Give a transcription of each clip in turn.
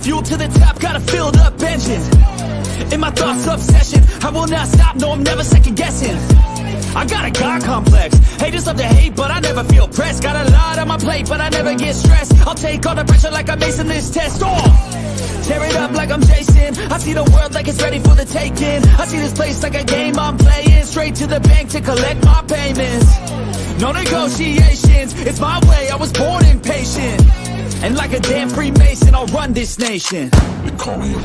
Fuel to the top, got a filled up engine. In my thoughts, obsession, I will not stop, no, I'm never second guessing. I got a God complex, haters love to hate, but I never feel pressed. Got a lot on my plate, but I never get stressed. I'll take all the pressure like I'm acing this test. Tear it up like I'm Jason. I see the world like it's ready for the taking. I see this place like a game I'm playing. Straight to the bank to collect my payments. No negotiations, it's my way, I was born impatient. And like a damn Freemason, I'll run this nation. They call me a god.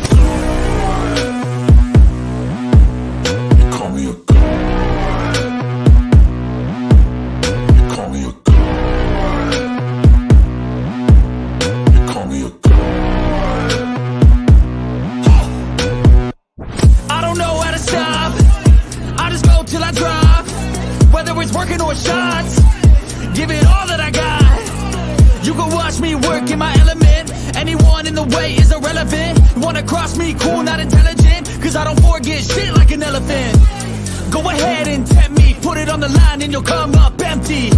They call me a god. They call me a god. They call me a god. I don't know how to stop, I just go till I drop. Whether it's working or shots, give it all that I got. You can watch me work in my element. Anyone in the way is irrelevant. You wanna cross me, cool, not intelligent. Cause I don't forget shit like an elephant. Go ahead and tempt me, put it on the line and you'll come up empty.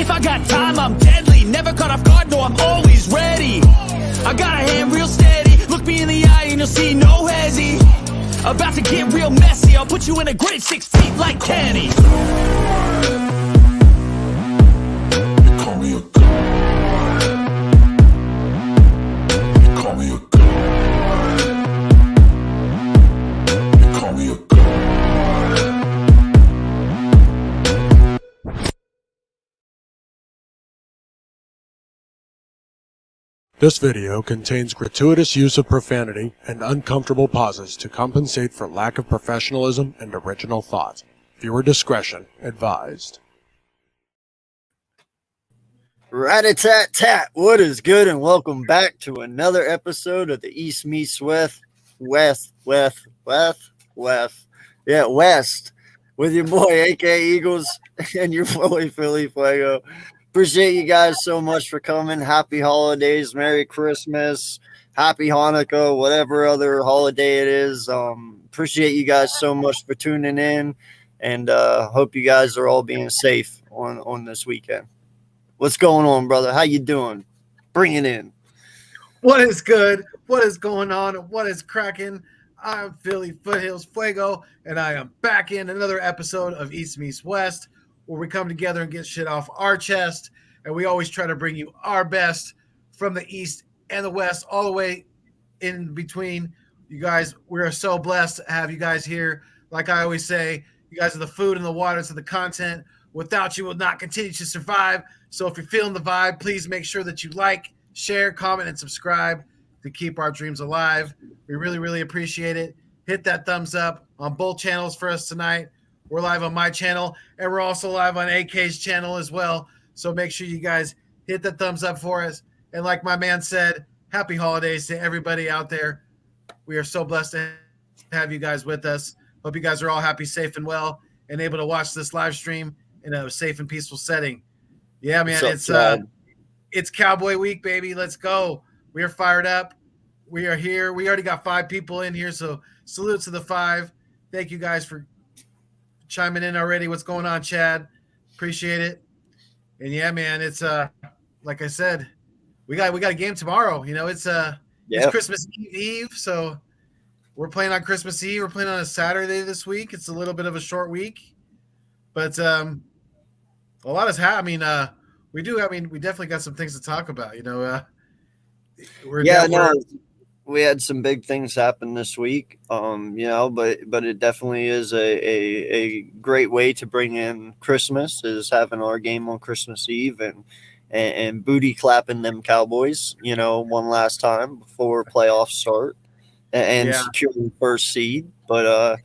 If I got time, I'm deadly. Never caught off guard, no, I'm always ready. I got a hand real steady. Look me in the eye and you'll see no hezzy. About to get real messy, I'll put you in a grave 6 feet like Kenny. They call me a god. They call me a god. They call me a god. This video contains gratuitous use of profanity and uncomfortable pauses to compensate for lack of professionalism and original thought. Viewer discretion advised. Rat-a-tat-tat, what is good, and welcome back to another episode of the East Meets West, West, with your boy, aka Eagles, and your boy, Philly Fuego. Appreciate you guys so much for coming. Happy holidays, Merry Christmas, Happy Hanukkah, whatever other holiday it is. Appreciate you guys so much for tuning in, and hope you guys are all being safe on this weekend. What's going on, brother? How you doing? Bring it in. What is good? What is going on? What is cracking? I'm Philly Foothills Fuego, and I am back in another episode of East Meets West, where we come together and get shit off our chest, and we always try to bring you our best from the East and the West, all the way in between. You guys, we are so blessed to have you guys here. Like I always say, you guys are the food and the water to the content. Without you, will not continue to survive. So if you're feeling the vibe, please make sure that you like, share, comment, and subscribe to keep our dreams alive. We really, really appreciate it. Hit that thumbs up on both channels for us tonight. We're live on my channel, and we're also live on AK's channel as well. So make sure you guys hit the thumbs up for us. And like my man said, happy holidays to everybody out there. We are so blessed to have you guys with us. Hope you guys are all happy, safe, and well, and able to watch this live stream in a safe and peaceful setting. Yeah, man, it's Cowboy Week, baby. Let's go. We are fired up. We are here. We already got 5 people in here, so salute to the 5. Thank you guys for chiming in already. What's going on, Chad? Appreciate it. And yeah, man, it's like I said, we got a game tomorrow. You know, it's Christmas Eve, so we're playing on Christmas Eve. We're playing on a Saturday this week. It's a little bit of a short week, but a lot has happened. We definitely got some things to talk about. You know, we had some big things happen this week, but it definitely is a great way to bring in Christmas, is having our game on Christmas Eve and booty clapping them Cowboys, one last time before playoffs start and securing first seed. But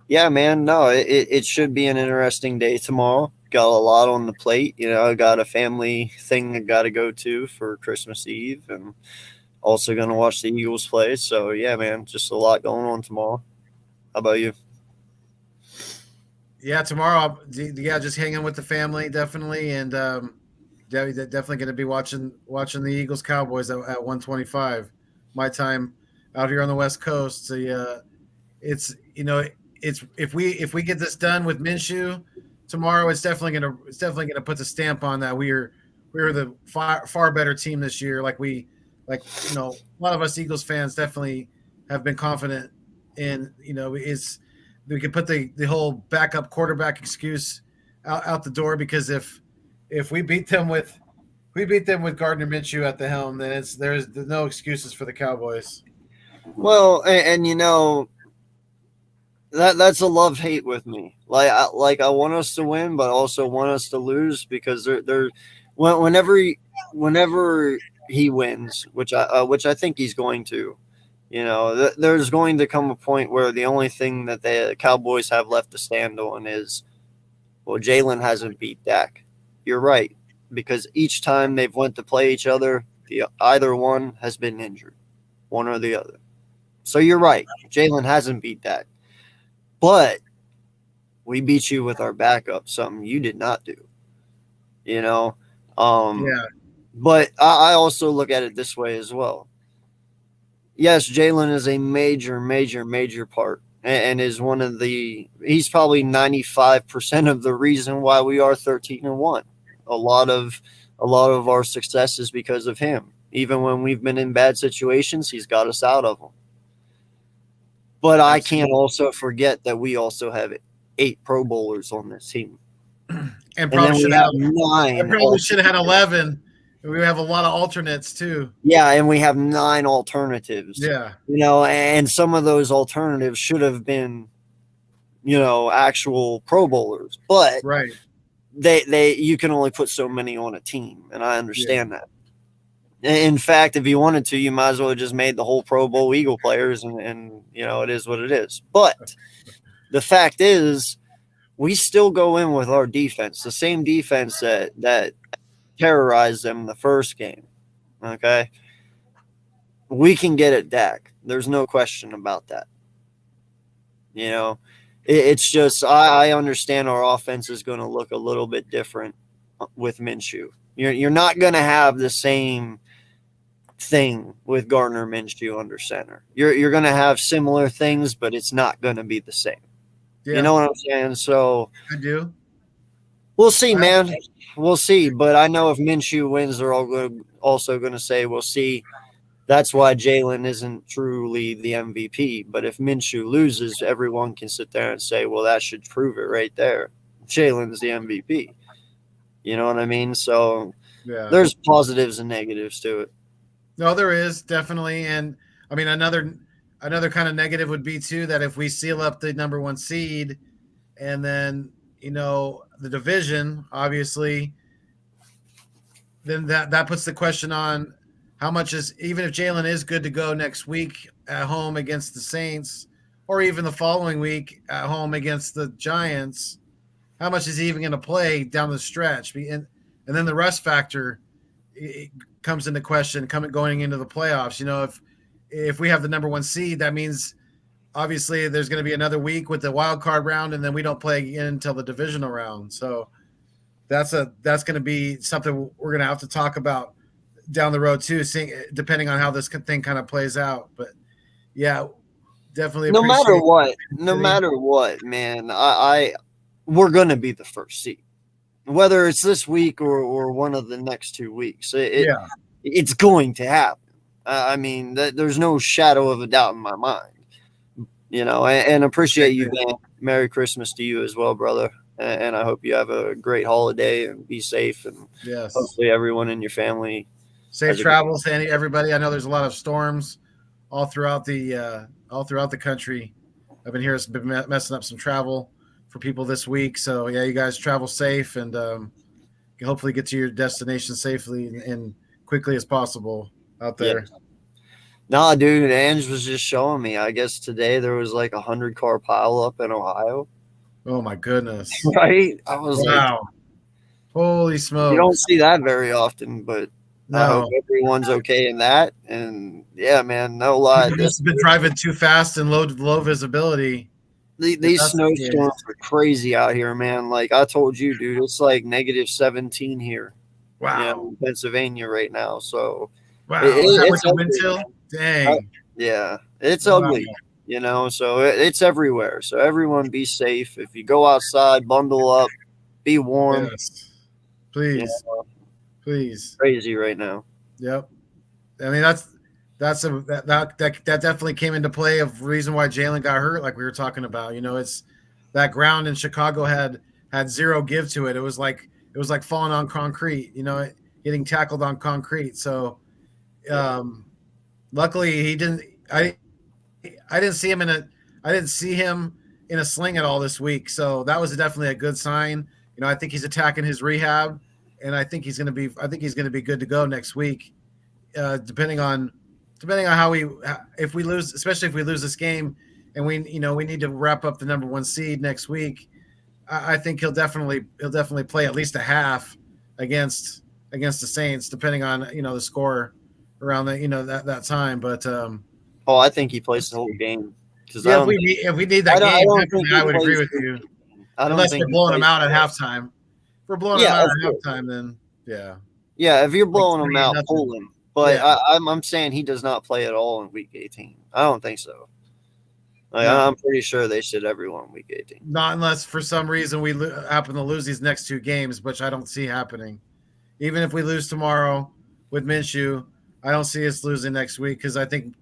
it should be an interesting day tomorrow. Got a lot on the plate. I got a family thing I got to go to for Christmas Eve, and also going to watch the Eagles play. So, yeah, man, just a lot going on tomorrow. How about you? Yeah, tomorrow, just hanging with the family, definitely. And definitely going to be watching the Eagles Cowboys at 1:25 my time out here on the West Coast. So, it's if we get this done with Minshew tomorrow, it's definitely gonna put the stamp on that we're the far better team this year, like we like, a lot of us Eagles fans definitely have been confident in, is we can put the whole backup quarterback excuse out the door, because if we beat them with Gardner Minshew at the helm, then there's no excuses for the Cowboys. Well, and that's a love hate with me. I want us to win, but also want us to lose, because whenever he wins, which I think he's going to, there's going to come a point where the only thing that the Cowboys have left to stand on is, well, Jalen hasn't beat Dak. You're right, because each time they've went to play each other, either one has been injured, one or the other. So you're right, Jalen hasn't beat Dak. But we beat you with our backup, something you did not do. Yeah. But I also look at it this way as well. Yes, Jalen is a major, major, major part, and is he's probably 95% of the reason why we are 13-1. A lot of our success is because of him. Even when we've been in bad situations, he's got us out of them. But I can't also forget that we also have 8 Pro Bowlers on this team. And probably should have 9. I probably should have had 11. We have a lot of alternates too. Yeah, and we have 9 alternatives. Yeah. And some of those alternatives should have been, actual Pro Bowlers. But right. You can only put so many on a team, and I understand that. In fact, if you wanted to, you might as well have just made the whole Pro Bowl Eagle players, and it is what it is. But the fact is, we still go in with our defense, the same defense that terrorized them in the first game. Okay? We can get at Dak. There's no question about that. It's just I understand our offense is going to look a little bit different with Minshew. You're not going to have the same thing with Gardner Minshew under center. You're going to have similar things, but it's not going to be the same. Yeah. You know what I'm saying? So I do. We'll see, man. We'll see. But I know if Minshew wins, they're also going to say, "We'll see." That's why Jalen isn't truly the MVP. But if Minshew loses, everyone can sit there and say, "Well, that should prove it right there. Jalen's the MVP." You know what I mean? So there's positives and negatives to it. No, there is definitely. And I mean, another kind of negative would be too, that if we seal up the number 1 seed, and then, the division, obviously, then that puts the question on how much even if Jalen is good to go next week at home against the Saints, or even the following week at home against the Giants, how much is he even going to play down the stretch? And then the rest factor comes into question going into the playoffs. If we have the number 1 seed, that means obviously there's going to be another week with the wild card round, and then we don't play again until the divisional round. So that's going to be something we're going to have to talk about down the road too, depending on how this thing kind of plays out. But yeah, definitely. No matter what, man, we're going to be the first seed, whether it's this week or one of the next 2 weeks. It's going to happen. I mean, there's no shadow of a doubt in my mind. And appreciate you, man. Merry Christmas to you as well, brother. And I hope you have a great holiday and be safe. And hopefully everyone in your family. Safe travels to everybody. I know there's a lot of storms all throughout the country. I've been here. It's been messing up some travel for people this week. So yeah, you guys travel safe, and hopefully get to your destination safely and quickly as possible out there. Yeah. Nah, dude, Ange was just showing me. I guess today there was like 100-car pileup in Ohio. Oh my goodness! Right? I was wow. Holy smokes! You don't see that very often, but no. I hope everyone's okay in that. And yeah, man, no lie. This has been driving too fast and low visibility. These snowstorms are crazy out here, man. Like I told you, dude, it's like -17 here. Wow. In Pennsylvania right now. So wow, it's a wind chill. Dang. Yeah, it's ugly. So it's everywhere. So everyone be safe. If you go outside, bundle up, be warm. Yes. Please. Please. Crazy right now. Yep. I mean, that definitely came into play of reason why Jalen got hurt, like we were talking about. It's that ground in Chicago had zero give to it. It was like falling on concrete. Getting tackled on concrete. So, um, luckily he didn't. I didn't see him in a sling at all this week. So that was definitely a good sign. I think he's attacking his rehab, and I think he's going to be good to go next week. Depending on how if we lose, especially if we lose this game, and we need to wrap up the number 1 seed next week. I think he'll definitely play at least a half against the Saints, depending on the score around that time. But I think he plays the whole game. yeah, if we need that game, definitely I would agree with you. Unless we're blowing them out at halftime. If we're blowing them out at halftime, then yeah. Yeah, if you're blowing them out, pull him. But Yeah. I'm saying he does not play at all in Week 18. I don't think so. I'm pretty sure they sit everyone Week 18. Not unless for some reason we happen to lose these next 2 games, which I don't see happening. Even if we lose tomorrow with Minshew, I don't see us losing next week because I think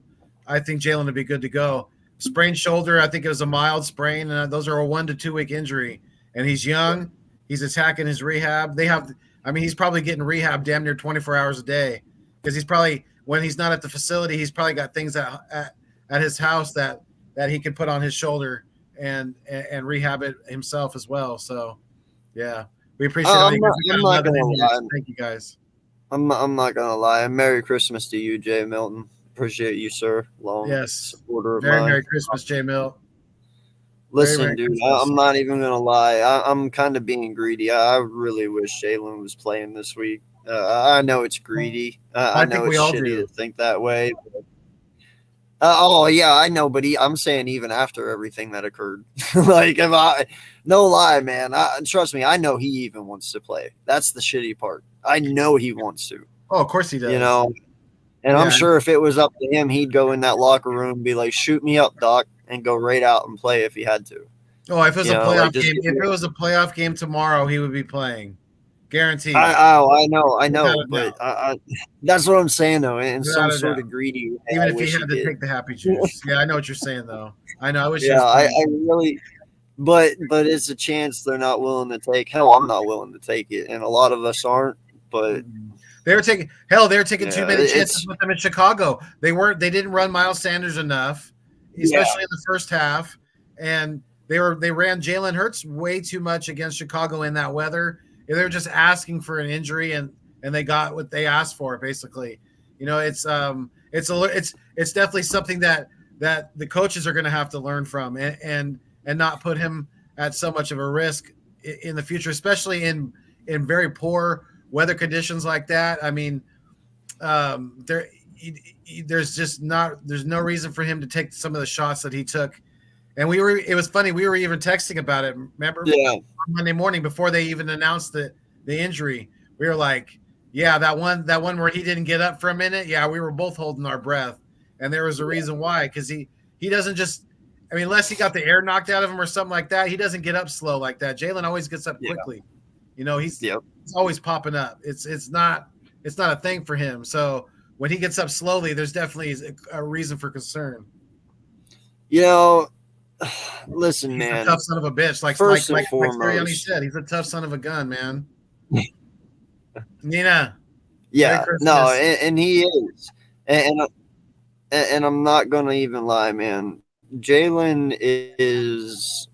Jalen would be good to go. Sprained shoulder, I think it was a mild sprain, and those are a 1 to 2 week injury. And he's young. He's attacking his rehab. He's probably getting rehab damn near 24 hours a day because he's probably, when he's not at the facility, he's probably got things at his house that he can put on his shoulder and rehab it himself as well. So, yeah, we appreciate all you guys. Thank you guys. I'm not gonna lie. Merry Christmas to you, Jay Milton. Appreciate you, sir. Supporter of mine. Merry Christmas, Jay Milt. Listen, dude, I'm not even gonna lie. I'm kind of being greedy. I really wish Jalen was playing this week. I know it's greedy. I know it's shitty to think that way. Yeah, I know, but I'm saying even after everything that occurred, no lie, man. Trust me, I know he even wants to play. That's the shitty part. I know he wants to. Oh, of course he does. And I'm sure if it was up to him, he'd go in that locker room and be like, "Shoot me up, Doc," and go right out and play if he had to. Oh, if it was a playoff game, if it was a playoff game tomorrow, he would be playing, guaranteed. I know, but that's what I'm saying though. In some sort of greedy way, even if he had to take the happy juice. Yeah, I know what you're saying though. I know. I wish. Yeah, I really. But it's a chance they're not willing to take. Hell, I'm not willing to take it, and a lot of us aren't. But they were taking too many chances with them in Chicago. They didn't run Miles Sanders enough, especially in the first half, and they ran Jalen Hurts way too much against Chicago in that weather. They were just asking for an injury, and they got what they asked for. Basically, it's definitely something that the coaches are going to have to learn from, and not put him at so much of a risk in the future, especially in very poor weather conditions like that. I mean, there's no reason for him to take some of the shots that he took. And it was funny. We were even texting about it. Remember on Monday morning before they even announced the injury, we were like, yeah, that one where he didn't get up for a minute. Yeah. We were both holding our breath, and there was a reason why, because he doesn't just, unless he got the air knocked out of him or something like that, he doesn't get up slow like that. Jalen always gets up quickly. He's always popping up. It's not a thing for him. So when he gets up slowly, there's definitely a reason for concern. Listen, he's man. A tough son of a bitch. Like Sirianni said, he's a tough son of a gun, man. Nina. Yeah, no, and he is. And I'm not gonna even lie, man. Jalen is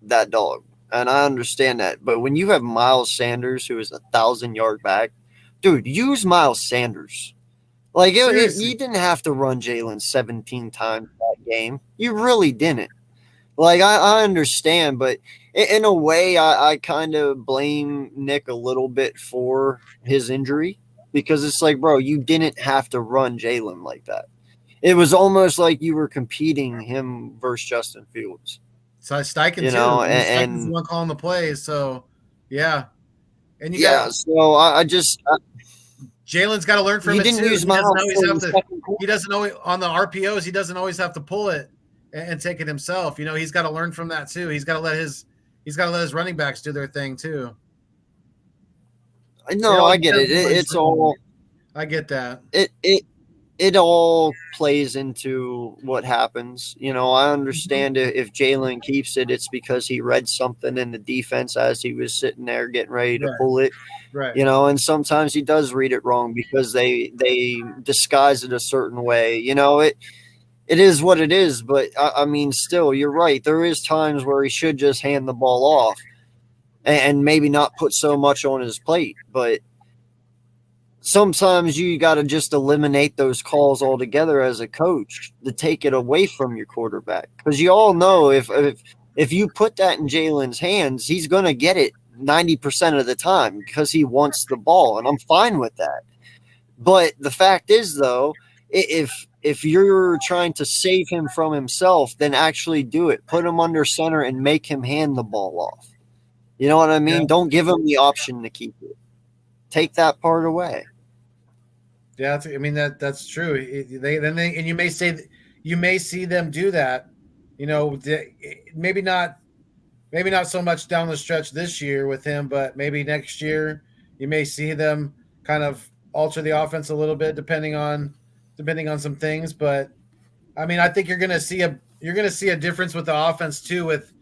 that dog. And I understand that. But when you have Miles Sanders, who is 1,000-yard back, dude, use Miles Sanders. You didn't have to run Jalen 17 times that game. You really didn't. I understand, but in a way, I kind of blame Nick a little bit for his injury, because it's like, bro, you didn't have to run Jalen like that. It was almost like you were competing him versus Justin Fields. So Steichen too. Steichen's the one calling the plays. So, yeah. And so I just Jalen's got to learn from it too. He doesn't always on the RPOs. He doesn't always have to pull it and take it himself. He's got to learn from that too. He's got to let his running backs do their thing too. No, I get it. It's all. I get that. It all plays into what happens. I understand if Jalen keeps it, it's because he read something in the defense as he was sitting there getting ready to Right. pull it. Right. And sometimes he does read it wrong because they disguise it a certain way. It is what it is, but I mean, still, you're right. There is times where he should just hand the ball off and maybe not put so much on his plate, but sometimes you got to just eliminate those calls altogether as a coach to take it away from your quarterback, because you all know if you put that in Jalen's hands, he's going to get it 90% of the time because he wants the ball, and I'm fine with that. But the fact is, though, if you're trying to save him from himself, then actually do it. Put him under center and make him hand the ball off. You know what I mean? Yeah. Don't give him the option to keep it. Take that part away. Yeah, I mean that's true. And you may see them do that. Maybe not so much down the stretch this year with him, but maybe next year you may see them kind of alter the offense a little bit depending on some things. But I mean, I think you're going to see a difference with the offense too with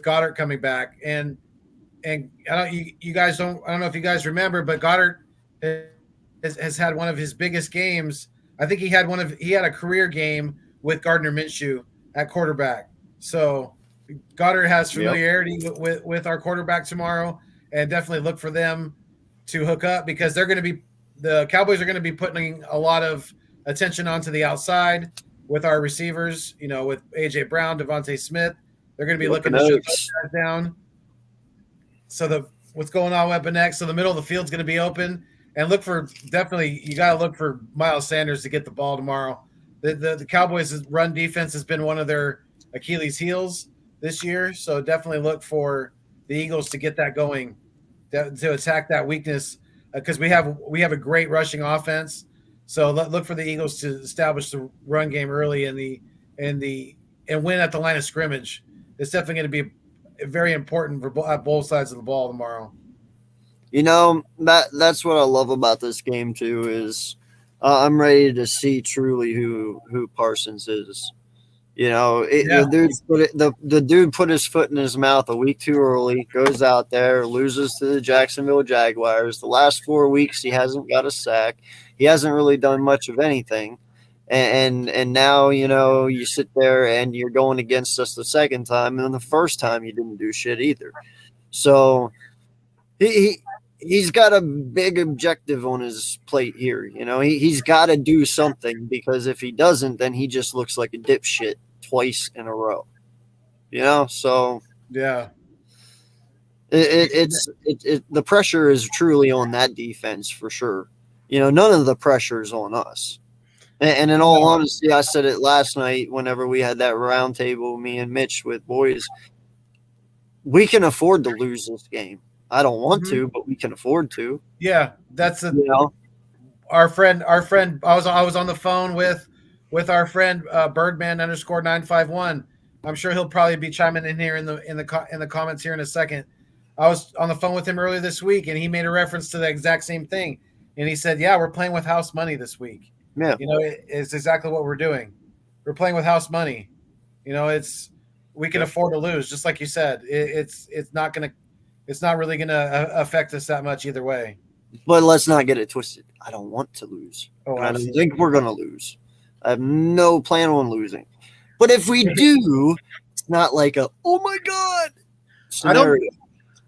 Goddard coming back. And I don't know if you guys remember, but Goddard has had one of his biggest games. I think he had a career game with Gardner Minshew at quarterback. So Goddard has familiarity with our quarterback tomorrow, and definitely look for them to hook up, because the Cowboys are going to be putting a lot of attention onto the outside with our receivers, with AJ Brown, Devontae Smith. They're going to be looking to shut those guys down. So what's going on with next? So the middle of the field's going to be open, and you got to look for Miles Sanders to get the ball tomorrow. The Cowboys' run defense has been one of their Achilles heels this year, so definitely look for the Eagles to get that going, to attack that weakness, because we have a great rushing offense. So look for the Eagles to establish the run game early and win at the line of scrimmage. It's definitely going to be very important for both sides of the ball tomorrow. That's what I love about this game too, is I'm ready to see truly who Parsons is. The dude put his foot in his mouth a week too early, goes out there, loses to the Jacksonville Jaguars. The last 4 weeks, he hasn't got a sack. He hasn't really done much of anything. And now, you sit there and you're going against us the second time. And then the first time you didn't do shit either. So he's got a big objective on his plate here. He's got to do something, because if he doesn't, then he just looks like a dipshit twice in a row. So yeah, the pressure is truly on that defense for sure. None of the pressure is on us. And in all honesty, I said it last night whenever we had that round table, me and Mitch with boys, we can afford to lose this game. I don't want to, but we can afford to. Yeah, that's our friend. I was on the phone with our friend Birdman _951. I'm sure he'll probably be chiming in here in the comments here in a second. I was on the phone with him earlier this week, and he made a reference to the exact same thing. And he said, "Yeah, we're playing with house money this week." Yeah, it's exactly what we're doing. We're playing with house money. We can afford to lose, just like you said. It's not really gonna affect us that much either way. But let's not get it twisted. I don't want to lose. I don't think we're gonna lose. I have no plan on losing. But if we do, it's not like a oh my god scenario.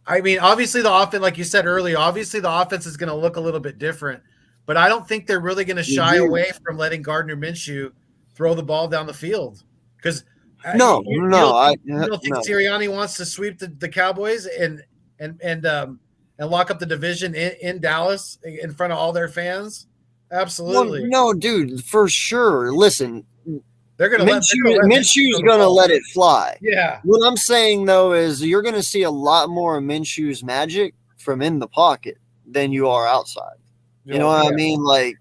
I mean, obviously the offense, like you said earlier, obviously the offense is going to look a little bit different, but I don't think they're really going to shy away from letting Gardner Minshew throw the ball down the field. Because you don't think Sirianni wants to sweep the Cowboys and lock up the division in Dallas in front of all their fans? Absolutely. No, dude, for sure. Listen, they're going to Minshew's going to let it fly. Yeah. What I'm saying, though, is you're going to see a lot more of Minshew's magic from in the pocket than you are outside. You know what I mean? Like,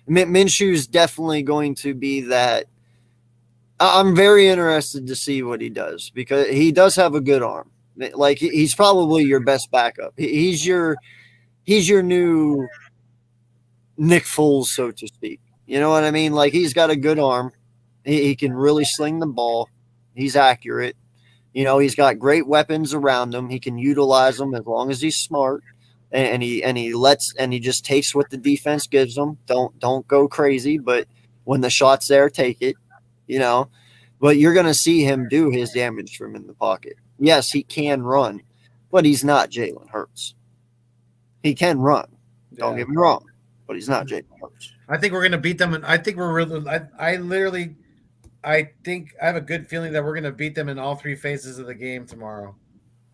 Minshew's definitely going to be that. I'm very interested to see what he does, because he does have a good arm. Like, he's probably your best backup. He's your new Nick Foles, so to speak. You know what I mean? Like, he's got a good arm. He can really sling the ball. He's accurate. You know, he's got great weapons around him. He can utilize them as long as he's smart. And he just takes what the defense gives him. Don't go crazy, but when the shot's there, take it. You know, but you're going to see him do his damage from in the pocket. Yes, he can run, but he's not Jalen Hurts. He can run. Don't get me wrong, but he's not Jalen Hurts. I think we're going to beat them, and I think we're really. I think I have a good feeling that we're going to beat them in all three phases of the game tomorrow.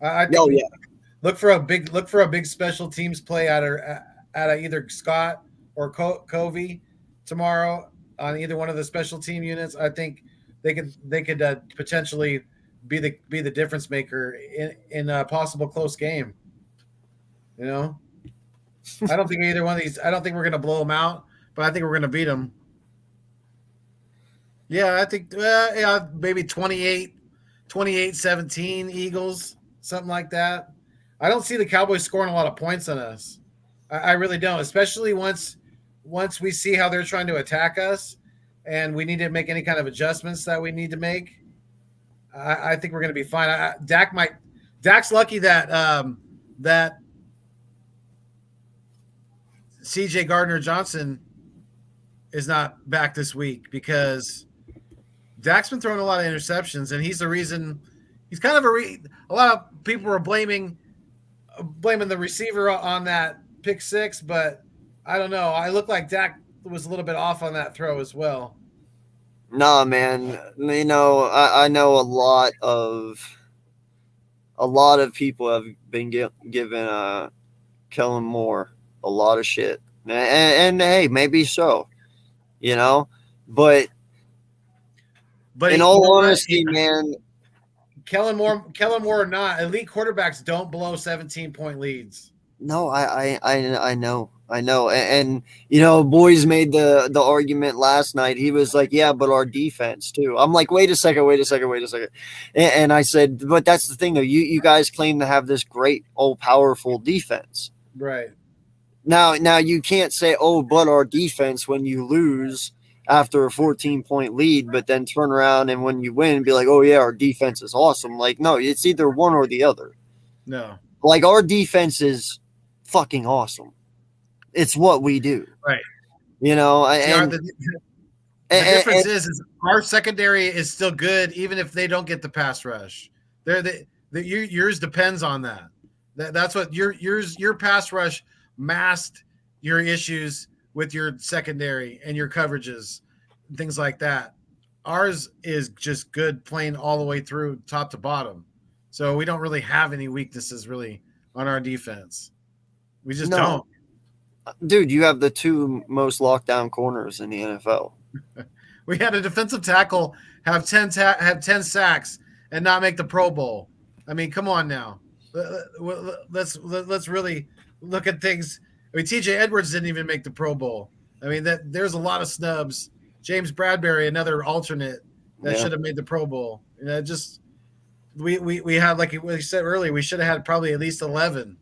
I think look for a big special teams play out of either Scott or Covey tomorrow on either one of the special team units. I think they could potentially be the difference maker in a possible close game. You know, I don't think either one of these. I don't think we're going to blow them out, but I think we're going to beat them. Yeah, I think maybe 28-17 Eagles, something like that. I don't see the Cowboys scoring a lot of points on us. I really don't, especially once we see how they're trying to attack us and we need to make any kind of adjustments that we need to make. I think we're going to be fine. Dak's lucky that that CJ Gardner-Johnson is not back this week because Dak's been throwing a lot of interceptions, and he's the reason. He's kind of a lot of people were blaming the receiver on that pick six, but I don't know. I look like Dak was a little bit off on that throw as well. Nah, man. You know, I know a lot of people have been given Kellen Moore a lot of shit, and hey, maybe so. You know, but in all honesty, man, Kellen Moore or not, elite quarterbacks don't blow 17-point leads. No, I know. And you know, boys made the argument last night. He was like, yeah, but our defense too. I'm like, wait a second. And I said, but that's the thing though. You guys claim to have this great, powerful defense. Right. Now you can't say, but our defense when you lose after a 14-point lead, but then turn around and when you win, be like, oh yeah, our defense is awesome. Like, no, it's either one or the other. No. Like, our defense is fucking awesome. It's what we do. Right. You know, the difference is our secondary is still good, even if they don't get the pass rush. Yours depends on that. That's what your pass rush masked your issues with your secondary and your coverages, things like that. Ours is just good playing all the way through top to bottom. So we don't really have any weaknesses really on our defense. We just don't. Dude, you have the two most lockdown corners in the NFL. We had a defensive tackle have 10 sacks and not make the Pro Bowl. I mean, come on now. Let's really look at things. I mean, TJ Edwards didn't even make the Pro Bowl. I mean, there's a lot of snubs. James Bradbury, another alternate that should have made the Pro Bowl. You know, just we had, like we said earlier, we should have had probably at least 11.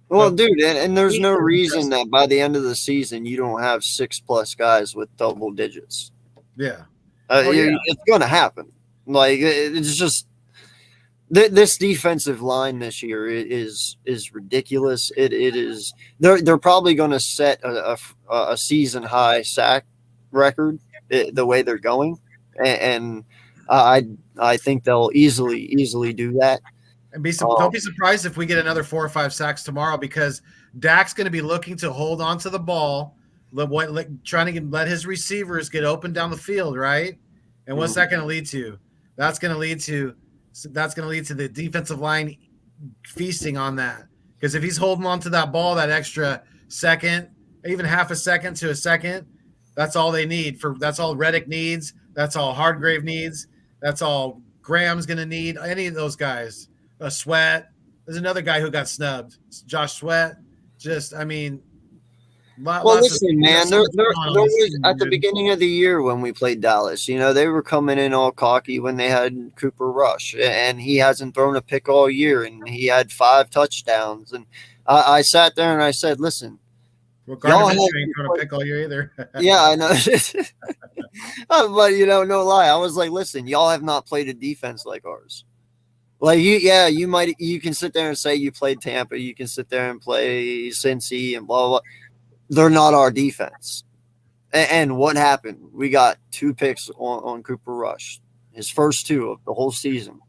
Well, dude, and there's no reason that by the end of the season you don't have 6+ guys with double digits. Yeah, it's going to happen. Like, it's just this defensive line this year is ridiculous. It is. They're probably going to set a season high sack record the way they're going, and I think they'll easily do that. And don't be surprised if we get another 4 or 5 sacks tomorrow, because Dak's going to be looking to hold on to the ball, trying to let his receivers get open down the field, right? And what's that going to lead to? That's going to lead to the defensive line feasting on that. Because if he's holding on to that ball that extra second, even half a second to a second, that's all they need. That's all Reddick needs. That's all Hardgrave needs. That's all Graham's going to need. Any of those guys. Sweat. There's another guy who got snubbed. Josh Sweat. Just, I mean. Listen, man. There was at the beginning of the year when we played Dallas. You know, they were coming in all cocky when they had Cooper Rush, and he hasn't thrown a pick all year, and he had 5 touchdowns. And I sat there and I said, listen, Well, Y'all Gardner have Minshew ain't going to pick all year either. Yeah, I know. But no lie. I was like, listen, y'all have not played a defense like ours. Like you can sit there and say you played Tampa, you can sit there and play Cincy and blah blah blah. They're not our defense. And what happened? We got 2 picks on Cooper Rush, his first 2 of the whole season.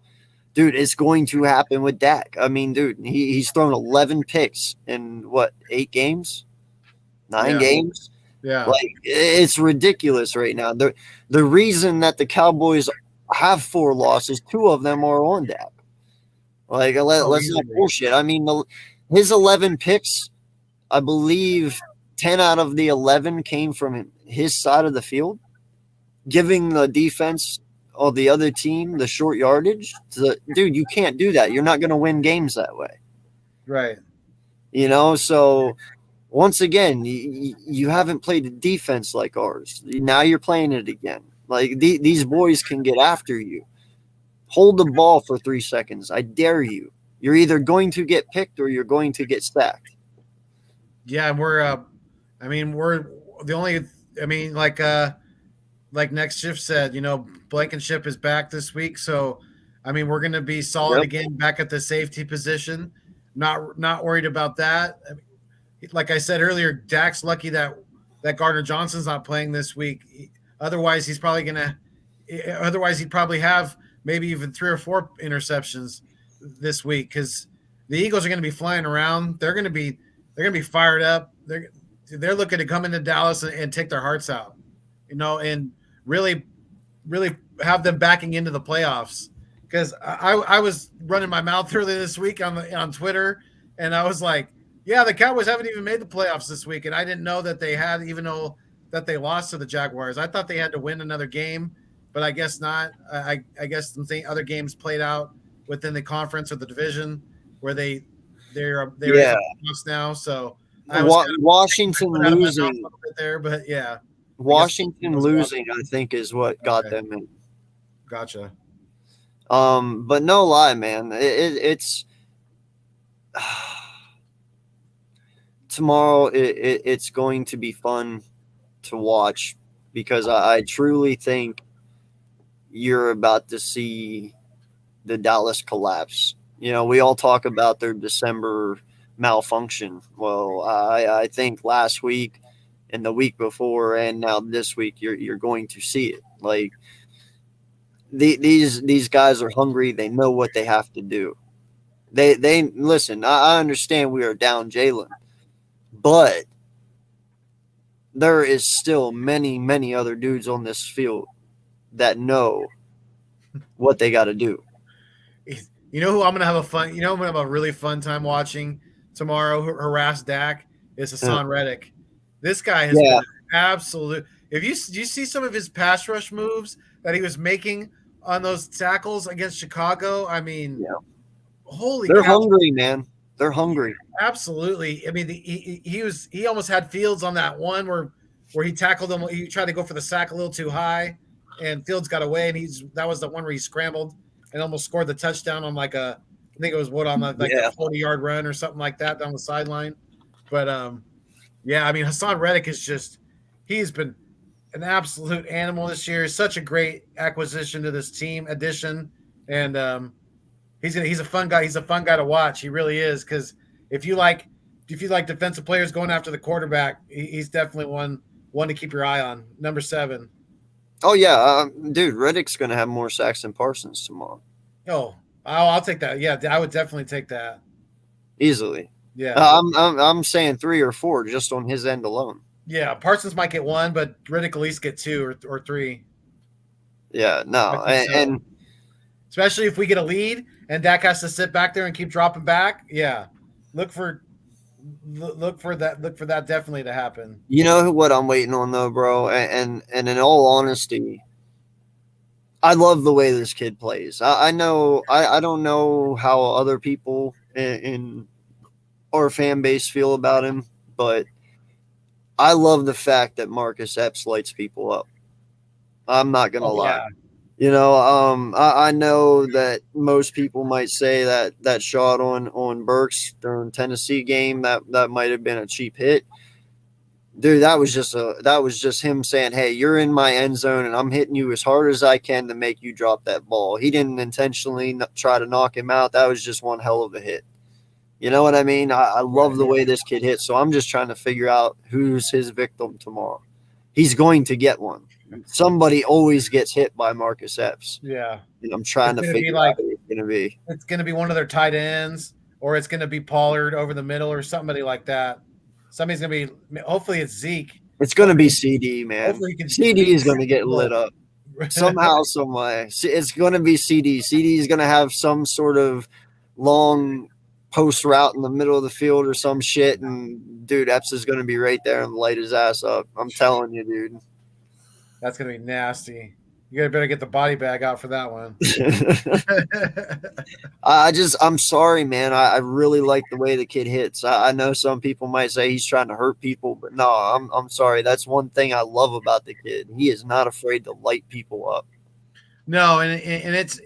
Dude, it's going to happen with Dak. I mean, dude, he's thrown 11 picks in what, 8 games, 9 games. Yeah. Like, it's ridiculous right now. The reason that the Cowboys have 4 losses, 2 of them are on Dak. Like, let's not bullshit. I mean, his 11 picks, I believe 10 out of the 11 came from his side of the field, giving the defense of the other team the short yardage. Dude, you can't do that. You're not going to win games that way. Right. So once again, you haven't played a defense like ours. Now you're playing it again. Like, these boys can get after you. Hold the ball for 3 seconds. I dare you. You're either going to get picked or you're going to get sacked. Yeah, we're the only. Like Next Shift said, Blankenship is back this week, so we're going to be solid again, back at the safety position. Not worried about that. Like I said earlier, Dak's lucky that Gardner Johnson's not playing this week. Otherwise, he'd probably have maybe even 3 or 4 interceptions this week, because the Eagles are going to be flying around. They're going to be fired up. They're looking to come into Dallas and take their hearts out, and really have them backing into the playoffs. Because I was running my mouth earlier this week on Twitter, and I was like, yeah, the Cowboys haven't even made the playoffs this week, and I didn't know that they had, even though that they lost to the Jaguars. I thought they had to win another game, but I guess not. I guess some other games played out within the conference or the division where they're now. So Washington losing there, but yeah, Washington losing, I think, is what got them in. Gotcha. But no lie, man, it's tomorrow. It's going to be fun to watch, because I truly think you're about to see the Dallas collapse. We all talk about their December malfunction. Well, I think last week and the week before and now this week, you're going to see it. Like, these guys are hungry. They know what they have to do. They listen. I understand we are down Jalen, but there is still many other dudes on this field that know what they got to do. You know who I'm gonna have I'm gonna have a really fun time watching tomorrow. Harass Dak is Hassan Reddick. This guy has been absolute. Do you see some of his pass rush moves that he was making on those tackles against Chicago? Holy! They're hungry, man. They're hungry. Absolutely. He almost had Fields on that one where he tackled him. He tried to go for the sack a little too high, and Fields got away. And that was the one where he scrambled and almost scored the touchdown on I think it was a 40-yard run or something like that down the sideline. But Hassan Reddick he's been an absolute animal this year. He's such a great acquisition to this team addition, and he's a fun guy. He's a fun guy to watch. He really is, because if you like defensive players going after the quarterback, he's definitely one to keep your eye on. Number 7. Oh yeah, dude, Reddick's gonna have more sacks than Parsons tomorrow. Oh, I'll take that. Yeah, I would definitely take that easily. Yeah, I'm saying 3 or 4 just on his end alone. Yeah, Parsons might get 1, but Reddick at least get 2 or 3. Yeah, no, and especially if we get a lead and Dak has to sit back there and keep dropping back. Yeah, look for that definitely to happen. You know what I'm waiting on though, bro, and in all honesty, I love the way this kid plays. I know I don't know how other people in our fan base feel about him, but I love the fact that Marcus Epps lights people up. I'm not gonna lie. Yeah. I know that most people might say that shot on Burks during Tennessee game that might have been a cheap hit, Dude, that was just him saying, "Hey, you're in my end zone, and I'm hitting you as hard as I can to make you drop that ball." He didn't intentionally try to knock him out. That was just one hell of a hit. You know what I mean? I love the way this kid hits. So I'm just trying to figure out who's his victim tomorrow. He's going to get one. Somebody always gets hit by Marcus Epps. Yeah. And I'm trying to figure out who it's going to be. It's going to be one of their tight ends, or it's going to be Pollard over the middle, or somebody like that. Somebody's going to be. Hopefully, it's Zeke. It's going to be CD, man. CD is going to get lit up somehow, some way. It's going to be CD. CD is going to have some sort of long post route in the middle of the field or some shit, and dude, Epps is going to be right there and light his ass up. I'm telling you, dude. That's going to be nasty. You better get the body bag out for that one. I'm sorry, man. I really like the way the kid hits. I know some people might say he's trying to hurt people, but no, I'm sorry. That's one thing I love about the kid. He is not afraid to light people up. No, and it's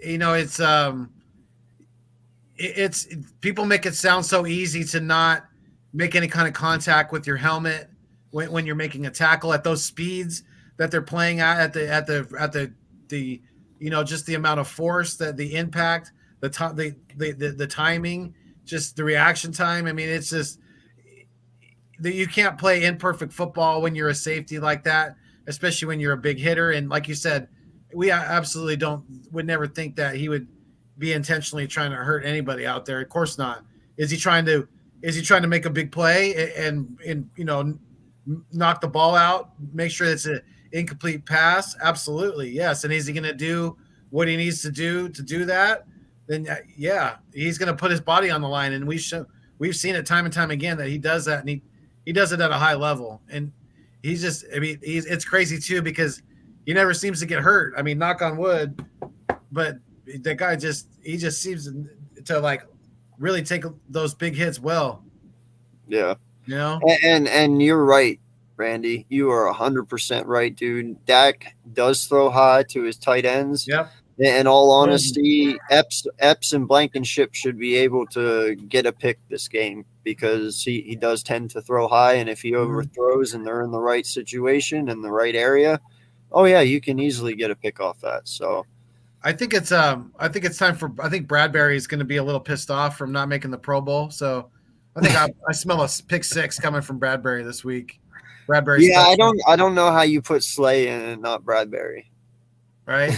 it's people make it sound so easy to not make any kind of contact with your helmet when you're making a tackle at those speeds that they're playing at the just the amount of force, that the impact, the timing, just the reaction time. I mean, it's just that you can't play imperfect football when you're a safety like that, especially when you're a big hitter. And like you said, we absolutely would never think that he would be intentionally trying to hurt anybody out there. Of course not. Is he trying to make a big play and knock the ball out, make sure it's an incomplete pass? Absolutely, yes. And is he going to do what he needs to do that? Then yeah, he's going to put his body on the line, and we've seen it time and time again that he does that, and he does it at a high level. And it's crazy too, because he never seems to get hurt. I mean, knock on wood, but that guy just seems to like really take those big hits well. Yeah. You know? And you're right, Randy. You are 100% right, dude. Dak does throw high to his tight ends. Yep. In all honesty, Epps and Blankenship should be able to get a pick this game, because he does tend to throw high, and if he overthrows and they're in the right situation in the right area, oh yeah, you can easily get a pick off that. So I think it's time I think Bradbury is going to be a little pissed off from not making the Pro Bowl. So I think I smell a pick six coming from Bradbury this week. Bradbury. Yeah, I don't know how you put Slay in and not Bradbury. Right?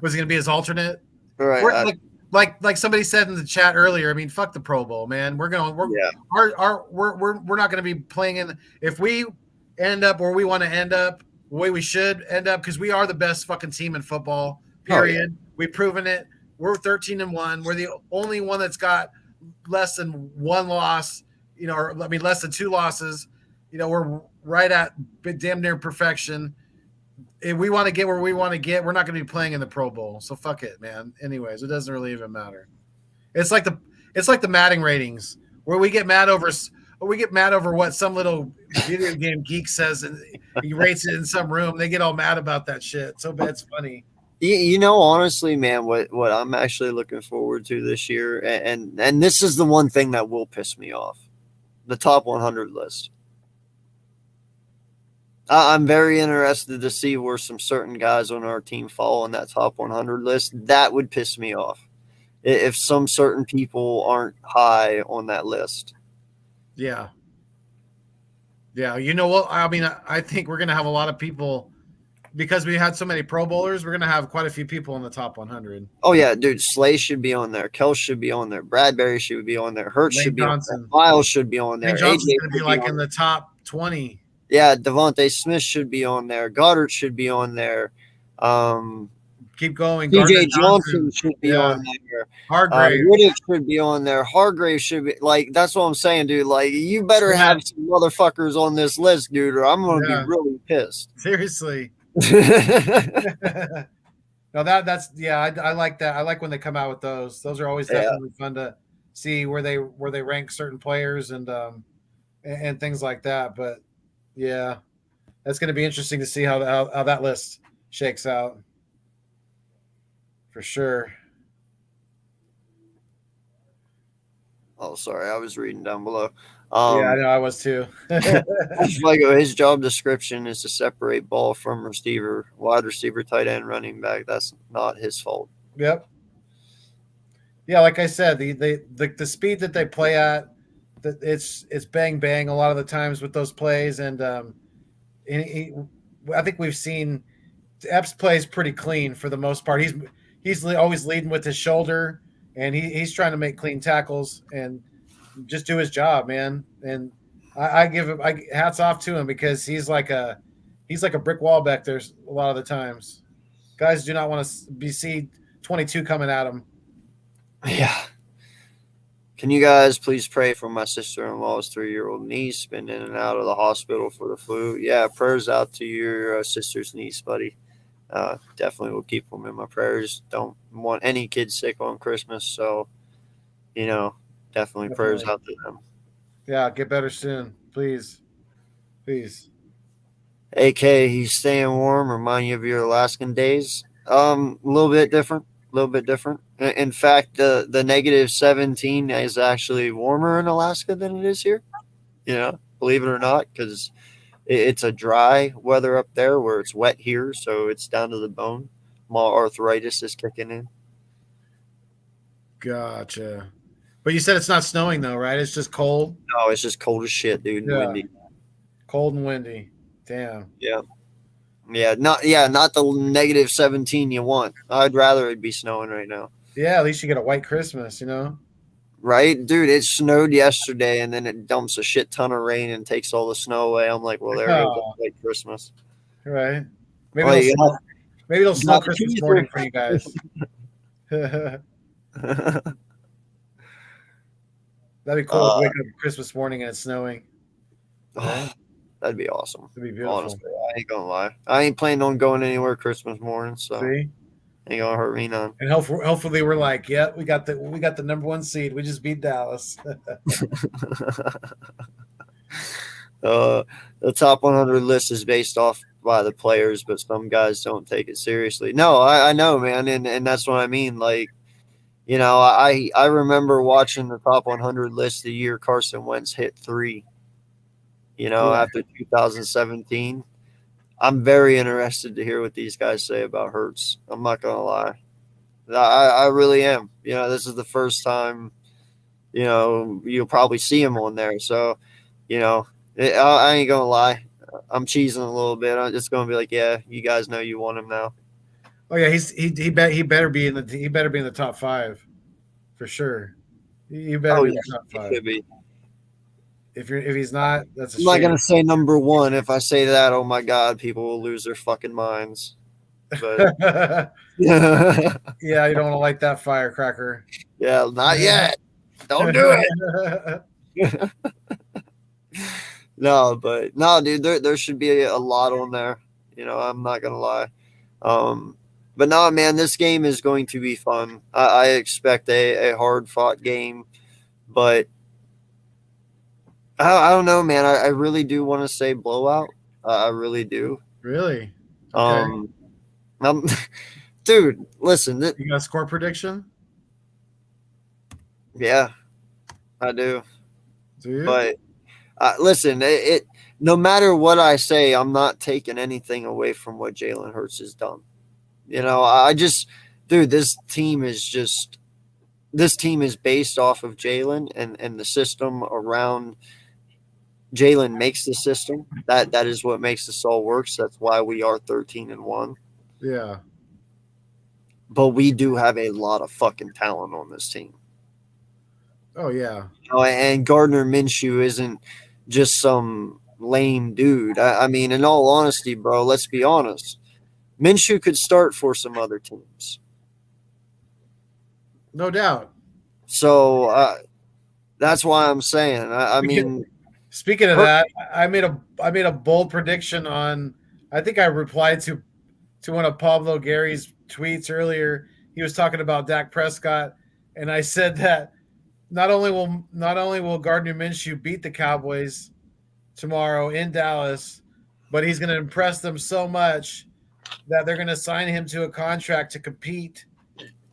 Was he going to be his alternate? Right. Like somebody said in the chat earlier. I mean, fuck the Pro Bowl, man. We're not going to be playing in. If we end up where we want to end up, the way we should end up, because we are the best fucking team in football. Period. Oh, yeah. We've proven it. We're 13-1. We're the only one that's got less than one loss. Less than two losses. We're right at damn near perfection. If we want to get where we want to get, we're not going to be playing in the Pro Bowl. So fuck it, man. Anyways, it doesn't really even matter. It's like the Madden ratings, where we get mad over what some little video game geek says, and he rates it in some room. They get all mad about that shit. So bad, it's funny. Honestly, man, what I'm actually looking forward to this year, and this is the one thing that will piss me off, the top 100 list. I'm very interested to see where some certain guys on our team fall on that top 100 list. That would piss me off if some certain people aren't high on that list. Yeah. Yeah. You know what? I mean, I think we're going to have a lot of people, because we had so many Pro Bowlers. We're going to have quite a few people in the top 100. Oh, yeah, dude. Slay should be on there. Kels should be on there. Bradbury should be on there. Hurts should be on there. Miles should be on there. Lane Johnson's going to be like in the top 20. Yeah, Devontae Smith should be on there. Goddard should be on there. Keep going. DJ Johnson should be on there. Hargrave. Riddick should be on there. Hargrave should be, like, that's what I'm saying, dude. Like, you better have some motherfuckers on this list, dude, or I'm going to be really pissed. Seriously. No, that's I like that. I like when they come out with those. Those are always definitely fun to see where they rank certain players and things like that. But yeah, that's going to be interesting to see how that list shakes out. For sure. Oh, sorry. I was reading down below. Yeah, I know. I was too. Flego, his job description is to separate ball from receiver, wide receiver, tight end, running back. That's not his fault. Yep. Yeah, like I said, the speed that they play at, that it's bang bang a lot of the times with those plays, and I think we've seen Epps plays pretty clean for the most part. He's always leading with his shoulder, and he's trying to make clean tackles and just do his job, man. And I give him hats off to him because he's like a brick wall back there a lot of the times. Guys do not want to be see 22 coming at him. Yeah. Can you guys please pray for my sister-in-law's 3-year-old niece? Been in and out of the hospital for the flu. Yeah, prayers out to your sister's niece, buddy. Definitely will keep them in my prayers. Don't want any kids sick on Christmas, so definitely prayers out to them. Yeah, get better soon, please. AK, he's staying warm. Remind you of your Alaskan days. A little bit different. In fact, the -17 is actually warmer in Alaska than it is here. Believe it or not, because it's a dry weather up there where it's wet here, so it's down to the bone. My arthritis is kicking in. Gotcha. But you said it's not snowing though, right? It's just cold. No, it's just cold as shit, dude. And windy. Cold and windy. Damn. Yeah. Not the -17 you want. I'd rather it be snowing right now. Yeah, at least you get a white Christmas, Right, dude. It snowed yesterday, and then it dumps a shit ton of rain and takes all the snow away. I'm like, well, there goes white Christmas. Right. Maybe it'll snow Christmas morning for you guys. That'd be cool to wake up Christmas morning and it's snowing. Right? That'd be awesome. That'd be beautiful. Honestly, I ain't gonna lie. I ain't planning on going anywhere Christmas morning, so See? Ain't gonna hurt me none. And hopefully we're like, yeah, we got the #1 seed. We just beat Dallas. The top 100 list is based off by the players, but some guys don't take it seriously. No, I know, man, and that's what I mean. Like, I remember watching the top 100 list the year Carson Wentz hit 3. After 2017. I'm very interested to hear what these guys say about Hurts. I'm not gonna lie, I really am. This is the first time, you'll probably see him on there. So, I ain't gonna lie, I'm cheesing a little bit. I'm just gonna be like, yeah, you guys know you want him now. Oh yeah, he better be in the top 5 for sure. He better be in the top 5. He could be. If he's not, that's a shame. I'm not gonna say #1. If I say that, oh my god, people will lose their fucking minds. But yeah, you don't want to light that firecracker. Yeah, not yet. Don't do it. No, dude, there should be a lot on there. I'm not gonna lie. But no, man, this game is going to be fun. I expect a hard fought game, but I don't know, man. I really do want to say blowout. I really do. Really? Okay. Dude, listen. You got a score prediction? Yeah, I do. Do you? But listen, it no matter what I say, I'm not taking anything away from what Jalen Hurts has done. This team is based off of Jalen and the system around Jalen makes the system. That is what makes this all works. That's why we are 13-1. Yeah. But we do have a lot of fucking talent on this team. Oh yeah. And Gardner Minshew isn't just some lame dude. I mean, in all honesty, bro, let's be honest. Minshew could start for some other teams. No doubt. So that's why I'm saying. I mean, speaking of that, I made a bold prediction on. I think I replied to one of Pablo Gary's tweets earlier. He was talking about Dak Prescott, and I said that not only will Gardner Minshew beat the Cowboys tomorrow in Dallas, but he's going to impress them so much that they're going to sign him to a contract to compete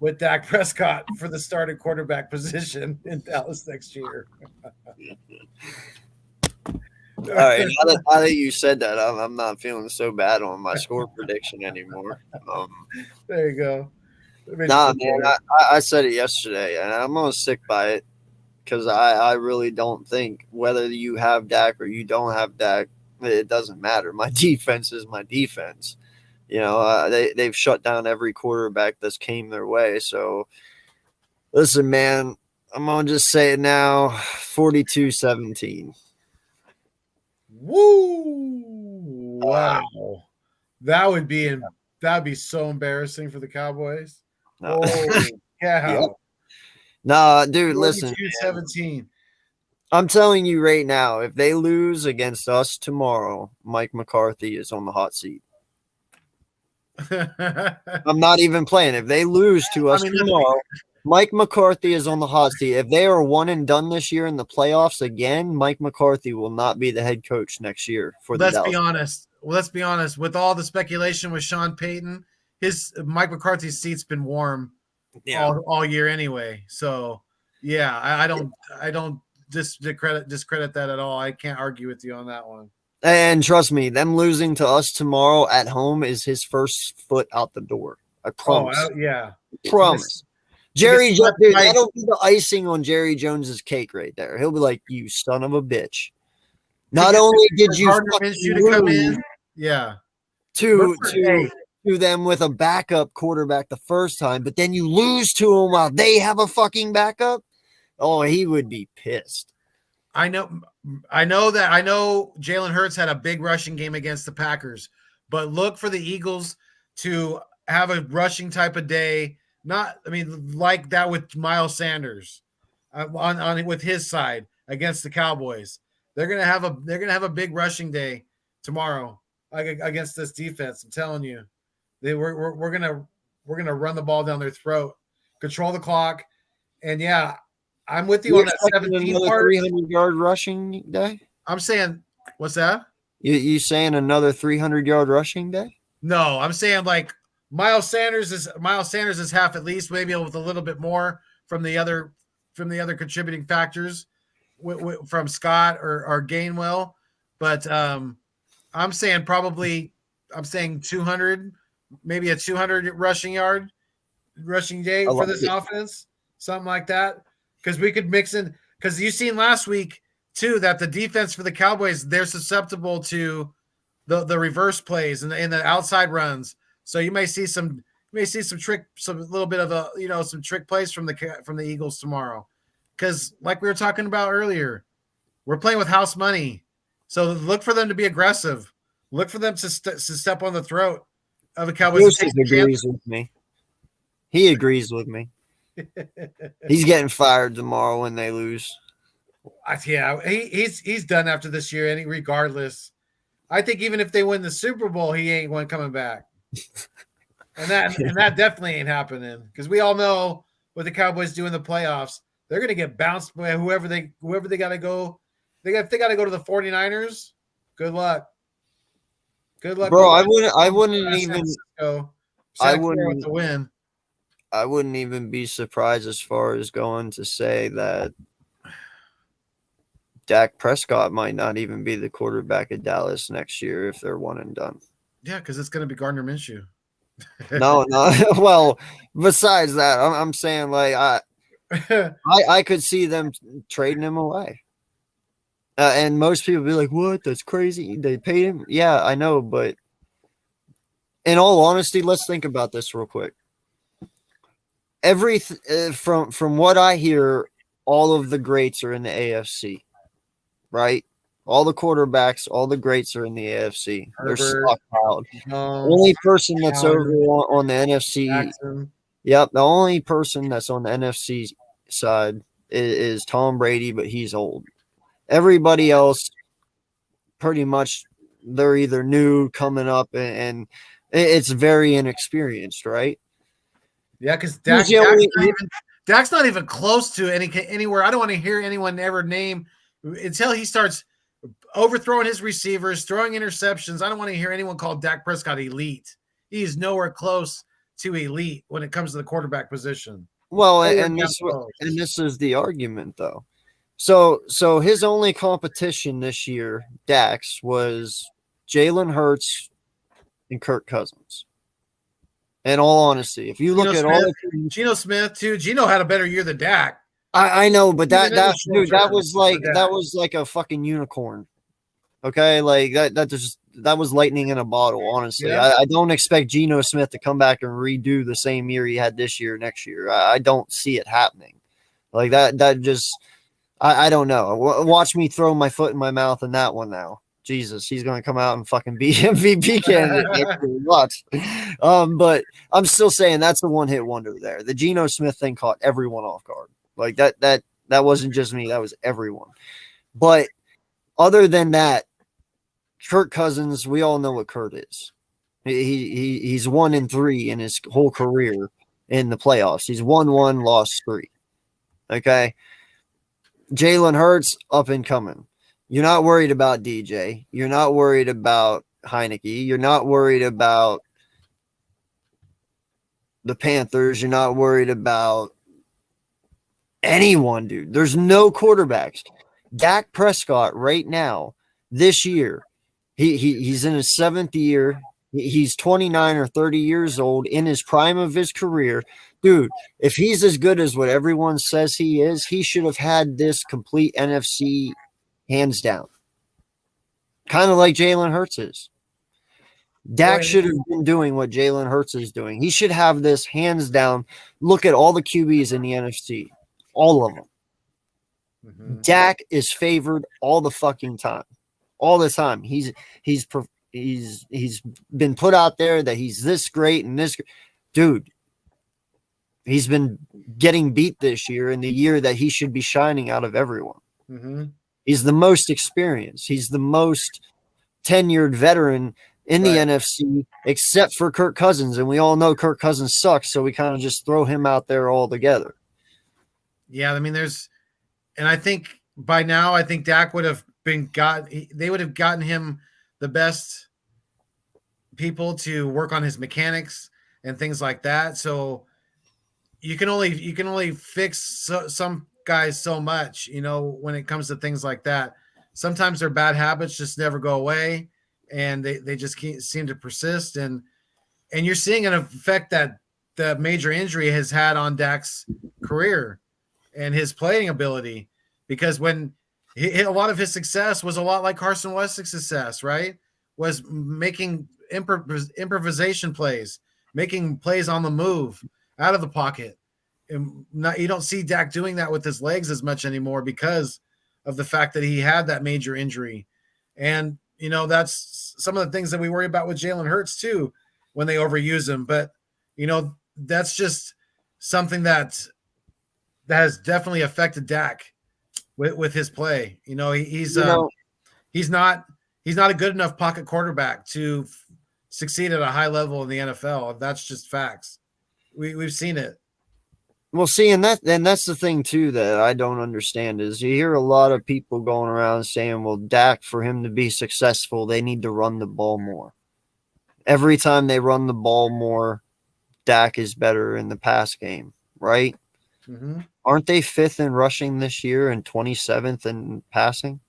with Dak Prescott for the starting quarterback position in Dallas next year. All right, now that you said that, I'm not feeling so bad on my score prediction anymore. There you go. Nah, man, I said it yesterday, and I'm gonna stick by it because I really don't think whether you have Dak or you don't have Dak, it doesn't matter. My defense is my defense. They've shut down every quarterback that's came their way. So, listen, man, I'm gonna just say it now: 42-17. Woo! Wow, that'd be so embarrassing for the Cowboys. No. Oh, yeah. Yep. Nah, dude, listen. 17. I'm telling you right now, if they lose against us tomorrow, Mike McCarthy is on the hot seat. I'm not even playing. If they lose to us tomorrow, Mike McCarthy is on the hot seat. If they are one and done this year in the playoffs again, Mike McCarthy will not be the head coach next year for the Dallas. Let's be honest. With all the speculation with Sean Payton, Mike McCarthy's seat's been warm all year anyway. So yeah, I don't discredit that at all. I can't argue with you on that one. And trust me, them losing to us tomorrow at home is his first foot out the door. I promise. Yeah. Promise. Jerry Jones, that'll be the icing on Jerry Jones's cake right there. He'll be like, "You son of a bitch! Not only did you to come in, to them with a backup quarterback the first time, but then you lose to them while they have a fucking backup. Oh, he would be pissed." I know Jalen Hurts had a big rushing game against the Packers, but look for the Eagles to have a rushing type of day. Like that with Miles Sanders on with his side against the Cowboys. They're gonna have a big rushing day tomorrow against this defense. I'm telling you, we're gonna run the ball down their throat, control the clock, and yeah, I'm with you on that 17 part. 300-yard rushing day. I'm saying, what's that? You saying another 300-yard rushing day? No, I'm saying like Miles Sanders is half at least, maybe with a little bit more from the other contributing factors from Scott or Gainwell, but I'm saying 200, maybe a 200 rushing day for this offense, something like that, because we could mix in, because you seen last week too that the defense for the Cowboys, they're susceptible to the reverse plays and the outside runs. So you may see some trick plays from the Eagles tomorrow, because like we were talking about earlier, we're playing with house money. So look for them to be aggressive. Look for them to step on the throat of the Cowboys. He agrees with me. He agrees with me. He's getting fired tomorrow when they lose. Yeah, he's done after this year, and regardless, I think even if they win the Super Bowl, he ain't one coming back. And that definitely ain't happening, because we all know what the Cowboys do in the playoffs. They're going to get bounced by whoever they got to go. If they got to go to the 49ers, good luck. Good luck, bro. I wouldn't even be surprised as far as going to say that Dak Prescott might not even be the quarterback of Dallas next year if they're one and done. Yeah, because it's going to be Gardner Minshew. No. Well, besides that, I'm saying like I could see them trading him away. And most people be like, "What? That's crazy. They paid him." Yeah, I know, but in all honesty, let's think about this real quick. From what I hear, all of the greats are in the AFC, right? All the quarterbacks, all the greats are in the AFC. They're stockpiled. Only person that's over on the NFC. Jackson. Yep, the only person that's on the NFC side is Tom Brady, but he's old. Everybody else, pretty much, they're either new, coming up, and it's very inexperienced, right? Yeah, because Dak's not even close to anywhere. I don't want to hear anyone ever name until he starts overthrowing his receivers, throwing interceptions. I don't want to hear anyone call Dak Prescott elite. He's nowhere close too elite when it comes to the quarterback position. Well, Or and down this close. and this is the argument though. So his only competition this year, Dax, was Jalen Hurts and Kirk Cousins. In all honesty, if you look Geno at Smith, all, Geno Smith too. Geno had a better year than Dak. I know, but Even in the that short dude, that term was for like Dak. that was like a fucking unicorn. Okay, like that was lightning in a bottle. Honestly, Yeah. I don't expect Geno Smith to come back and redo the same year he had this year next year. I don't see it happening. Like that just I don't know. Watch me throw my foot in my mouth in that one now. Jesus, he's going to come out and fucking be MVP candidate next year. Watch. But I'm still saying that's the one hit wonder there. The Geno Smith thing caught everyone off guard. Like that wasn't just me. That was everyone. But other than that, Kirk Cousins, we all know what Kurt is. He's 1-3 in his whole career in the playoffs. He's won 1, lost 3. Okay. Jalen Hurts, up and coming. You're not worried about DJ. You're not worried about Heineke. You're not worried about the Panthers. You're not worried about anyone, dude. There's no quarterbacks. Dak Prescott right now, this year, he's in his 7th year. He's 29 or 30 years old in his prime of his career. Dude, if he's as good as what everyone says he is, he should have had this complete NFC hands down. Kind of like Jalen Hurts is. Dak should have been doing what Jalen Hurts is doing. He should have this hands down. Look at all the QBs in the NFC. All of them. Mm-hmm. Dak is favored all the fucking time. All the time. He's been put out there that he's this great and this dude. He's been getting beat this year in the year that he should be shining out of everyone. Mm-hmm. He's the most experienced. He's the most tenured veteran in the NFC, except for Kirk Cousins. And we all know Kirk Cousins sucks, so we kind of just throw him out there all together. Yeah, I mean, and I think by now, I think Dak would have they would have gotten him the best people to work on his mechanics and things like that. So you can only fix some guys so much, when it comes to things like that. Sometimes their bad habits just never go away, and they just seem to persist. And you're seeing an effect that the major injury has had on Dak's career and his playing ability, because when a lot of his success was a lot like Carson Wentz' success, right? Was making improvisation plays, making plays on the move, out of the pocket. And you don't see Dak doing that with his legs as much anymore because of the fact that he had that major injury. And, that's some of the things that we worry about with Jalen Hurts too, when they overuse him. But, that's just something that has definitely affected Dak with his play. He's not a good enough pocket quarterback to succeed at a high level in the NFL. That's just facts. We've seen it. Well, see, and that's the thing too that I don't understand is you hear a lot of people going around saying, well, Dak, for him to be successful, they need to run the ball more. Every time they run the ball more, Dak is better in the pass game, right? Mm-hmm. Aren't they 5th in rushing this year and 27th in passing?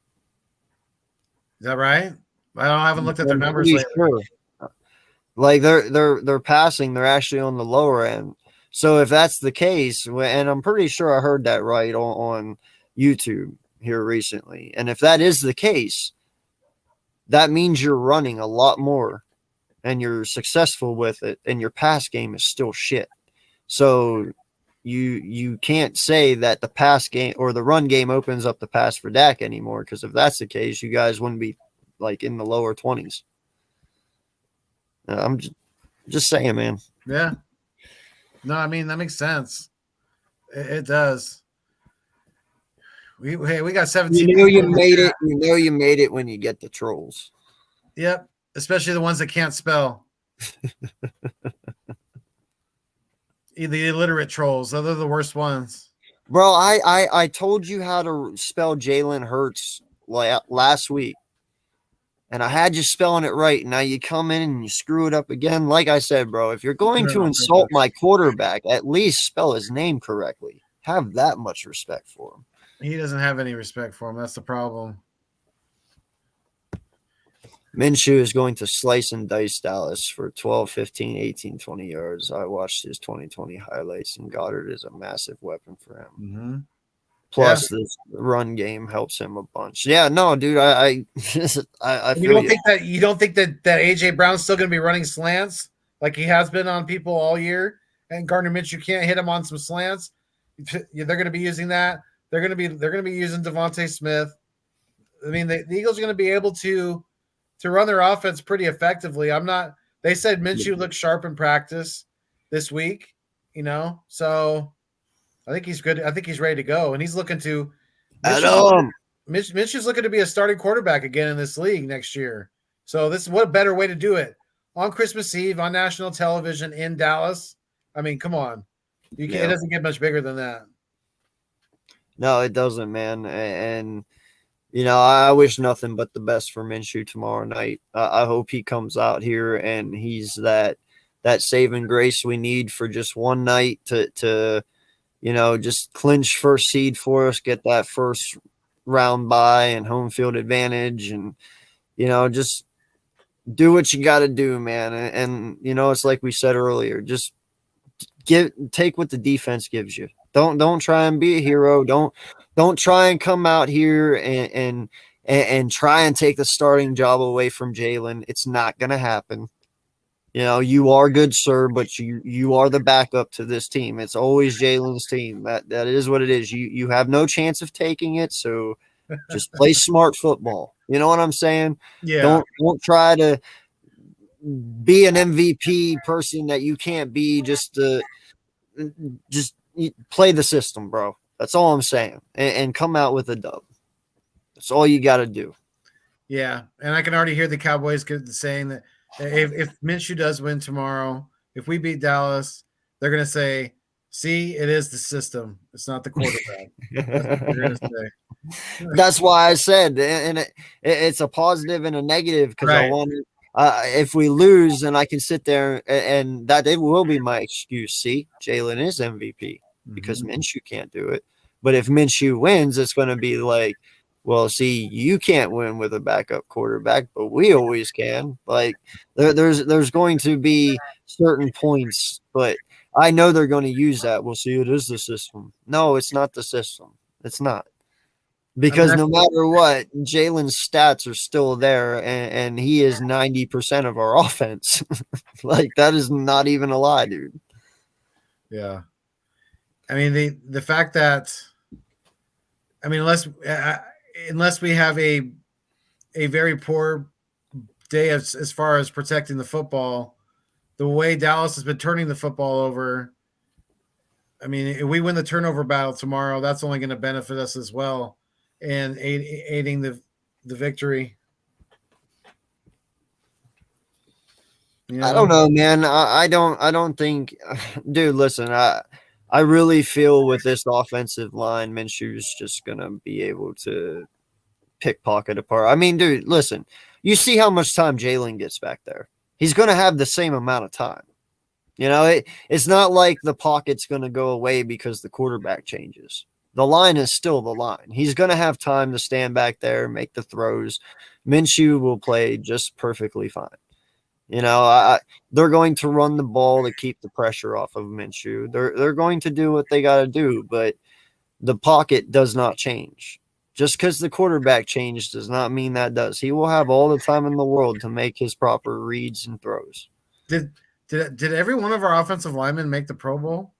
Is that right? I haven't looked at their numbers lately. Sure. Like they're passing, they're actually on the lower end. So if that's the case, and I'm pretty sure I heard that right on YouTube here recently, and if that is the case, that means you're running a lot more and you're successful with it, and your pass game is still shit. So you can't say that the pass game or the run game opens up the pass for Dak anymore, because if that's the case, you guys wouldn't be like in the lower 20s. I'm just saying, man. Yeah. No, I mean, that makes sense. It does. We got 17. You made it. You made it when you get the trolls. Yep. Especially the ones that can't spell. The illiterate trolls. Those are the worst ones. Bro, I told you how to spell Jalen Hurts last week. And I had you spelling it right. Now you come in and you screw it up again. Like I said, bro, if you're going to insult my quarterback, at least spell his name correctly. Have that much respect for him. He doesn't have any respect for him. That's the problem. Minshew is going to slice and dice Dallas for 12, 15, 18, 20 yards. I watched his 2020 highlights, and Goddard is a massive weapon for him. Mm-hmm. Plus, this run game helps him a bunch. Yeah, no, dude, I feel you don't think that AJ Brown's still going to be running slants like he has been on people all year, and Gardner Minshew can't hit him on some slants. They're going to be using that. They're going to be using Devontae Smith. I mean, the Eagles are going to be able to run their offense pretty effectively. They said Minshew looked sharp in practice this week, so I think he's good. I think he's ready to go, and he's looking to. Minshew's looking to be a starting quarterback again in this league next year. So what a better way to do it on Christmas Eve on national television in Dallas. I mean, come on, it doesn't get much bigger than that. No, it doesn't, man. And I wish nothing but the best for Minshew tomorrow night. I hope he comes out here and he's that saving grace we need for just one night to just clinch first seed for us, get that first round bye and home field advantage, and just do what you got to do, man. And it's like we said earlier, just take what the defense gives you. Don't try and be a hero. Don't try and come out here and try and take the starting job away from Jalen. It's not gonna happen. You are good, sir, but you are the backup to this team. It's always Jalen's team. That is what it is. You have no chance of taking it, so just play smart football. You know what I'm saying? Yeah. Don't try to be an MVP person that you can't be. Just play the system, bro. That's all I'm saying, and come out with a dub. That's all you got to do. Yeah, and I can already hear the Cowboys saying that if Minshew does win tomorrow, if we beat Dallas, they're going to say, see, it is the system. It's not the quarterback. That's what they're going to say. That's why I said, and it's a positive and a negative, because I wanted, if we lose, then I can sit there and that it will be my excuse. See, Jalen is MVP because Minshew can't do it. But if Minshew wins, it's going to be like, well, see, you can't win with a backup quarterback, but we always can. Like there's going to be certain points, but I know they're going to use that. We'll see. It is the system. No, it's not the system. It's not. Because no matter what, Jalen's stats are still there, and he is 90% of our offense. Like, that is not even a lie, dude. Yeah. I mean, the fact that, I mean, unless we have a very poor day as far as protecting the football, the way Dallas has been turning the football over, I mean, if we win the turnover battle tomorrow, that's only going to benefit us as well, and aiding the victory. I don't know, man. I don't think, dude, listen, I really feel with this offensive line, Minshew's just going to be able to pickpocket apart. I mean, dude, listen, you see how much time Jalen gets back there. He's going to have the same amount of time. It's not like the pocket's going to go away because the quarterback changes. The line is still the line. He's going to have time to stand back there, make the throws. Minshew will play just perfectly fine. They're going to run the ball to keep the pressure off of Minshew. They're going to do what they got to do, but the pocket does not change. Just because the quarterback changed does not mean that does. He will have all the time in the world to make his proper reads and throws. Did every one of our offensive linemen make the Pro Bowl?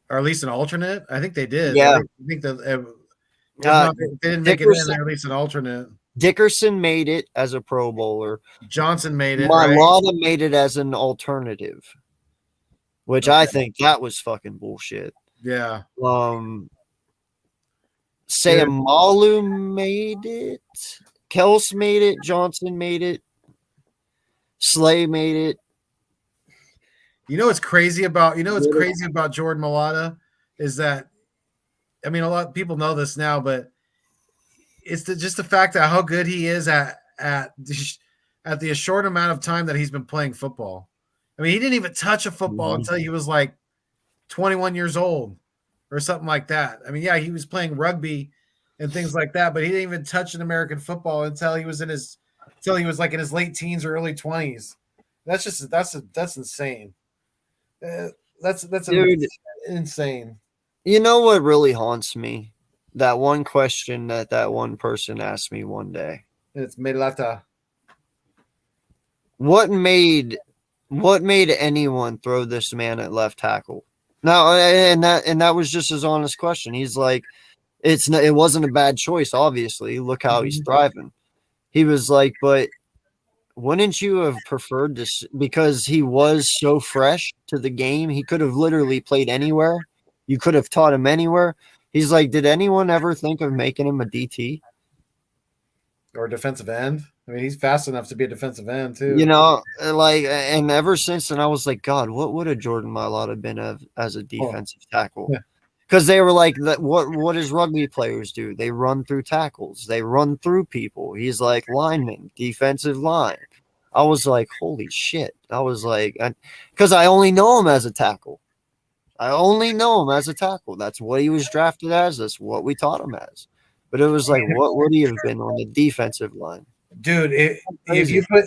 Or at least an alternate? I think they did. Yeah. I think that they didn't make it in, at least an alternate. Dickerson made it as a Pro Bowler. Johnson made it. Mailata made it as an alternative, which I think that was fucking bullshit. Yeah. Sayamalu made it. Kels made it. Johnson made it. Slay made it. What's crazy about Jordan Mailata is that, a lot of people know this now, but it's just the fact that how good he is at at the short amount of time that he's been playing football. I mean, he didn't even touch a football until he was like 21 years old or something like that. I mean, yeah, he was playing rugby and things like that, but he didn't even touch an American football until he was like in his late teens or early 20s. That's insane. That's Dude, insane. you know what really haunts me? That one question that one person asked me one day. It's Melata. What made anyone throw this man at left tackle? Now, and that was just his honest question. He's like, it wasn't a bad choice, obviously. Look how he's thriving. He was like, but wouldn't you have preferred this? Because he was so fresh to the game. He could have literally played anywhere. You could have taught him anywhere. He's like, did anyone ever think of making him a DT? Or defensive end? I mean, he's fast enough to be a defensive end, too. You know, like, and ever since then, I was like, God, what would a Jordan Mailata been as a defensive tackle? Yeah. Because they were like, what does rugby players do? They run through tackles. They run through people. He's like lineman, defensive line. I was like, holy shit. I was like, because I only know him as a tackle. That's what he was drafted as. That's what we taught him as. But it was like, what would he have been on the defensive line? Dude, if you put,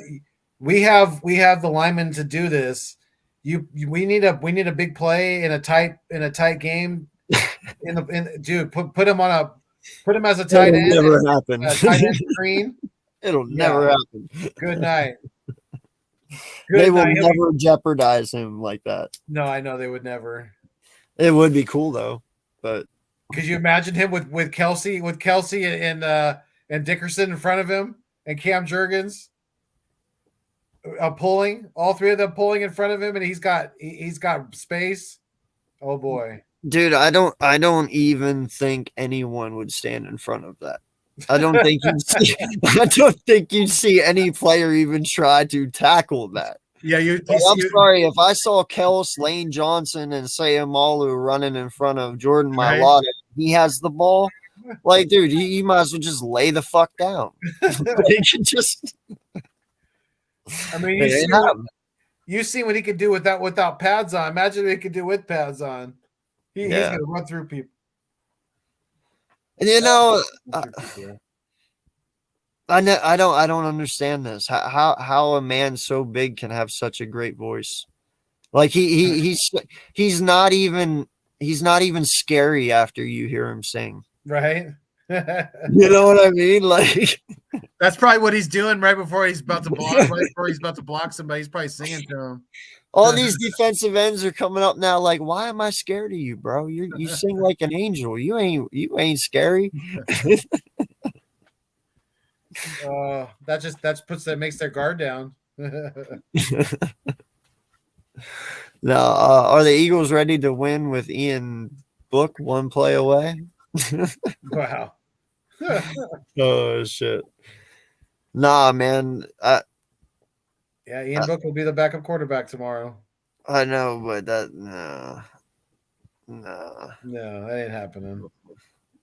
we have the linemen to do this. We need a big play in a tight game. Dude, put him as a tight end. It'll never happen. Tight end screen. It'll never happen. Good night. They will never jeopardize him like that. No, I know they would never. It would be cool though, but could you imagine him with Kelsey and Dickerson in front of him and Cam Jurgens pulling, all three of them pulling in front of him, and he's got space. Oh boy. Dude, I don't even think anyone would stand in front of that. I don't think you'd see any player even try to tackle that. Yeah, I'm sorry if I saw Kels, Lane Johnson, and Sayamalu running in front of Jordan Mailata. Right. He has the ball. Like, dude, you might as well just lay the fuck down. He can just. I mean, you see what he could do without pads on. Imagine what he could do with pads on. He's gonna run through people. And you know, I don't understand this. How a man so big can have such a great voice. Like he's not even scary after you hear him sing. Right. You know what I mean? Like that's probably what he's doing right before he's about to block somebody. He's probably singing to him. All these defensive ends are coming up now. Like, why am I scared of you, bro? You sing like an angel. You ain't scary. That makes their guard down. Now, are the Eagles ready to win with Ian Book one play away? Wow. Oh shit. Nah, man. Ian Book will be the backup quarterback tomorrow. I know, but no, that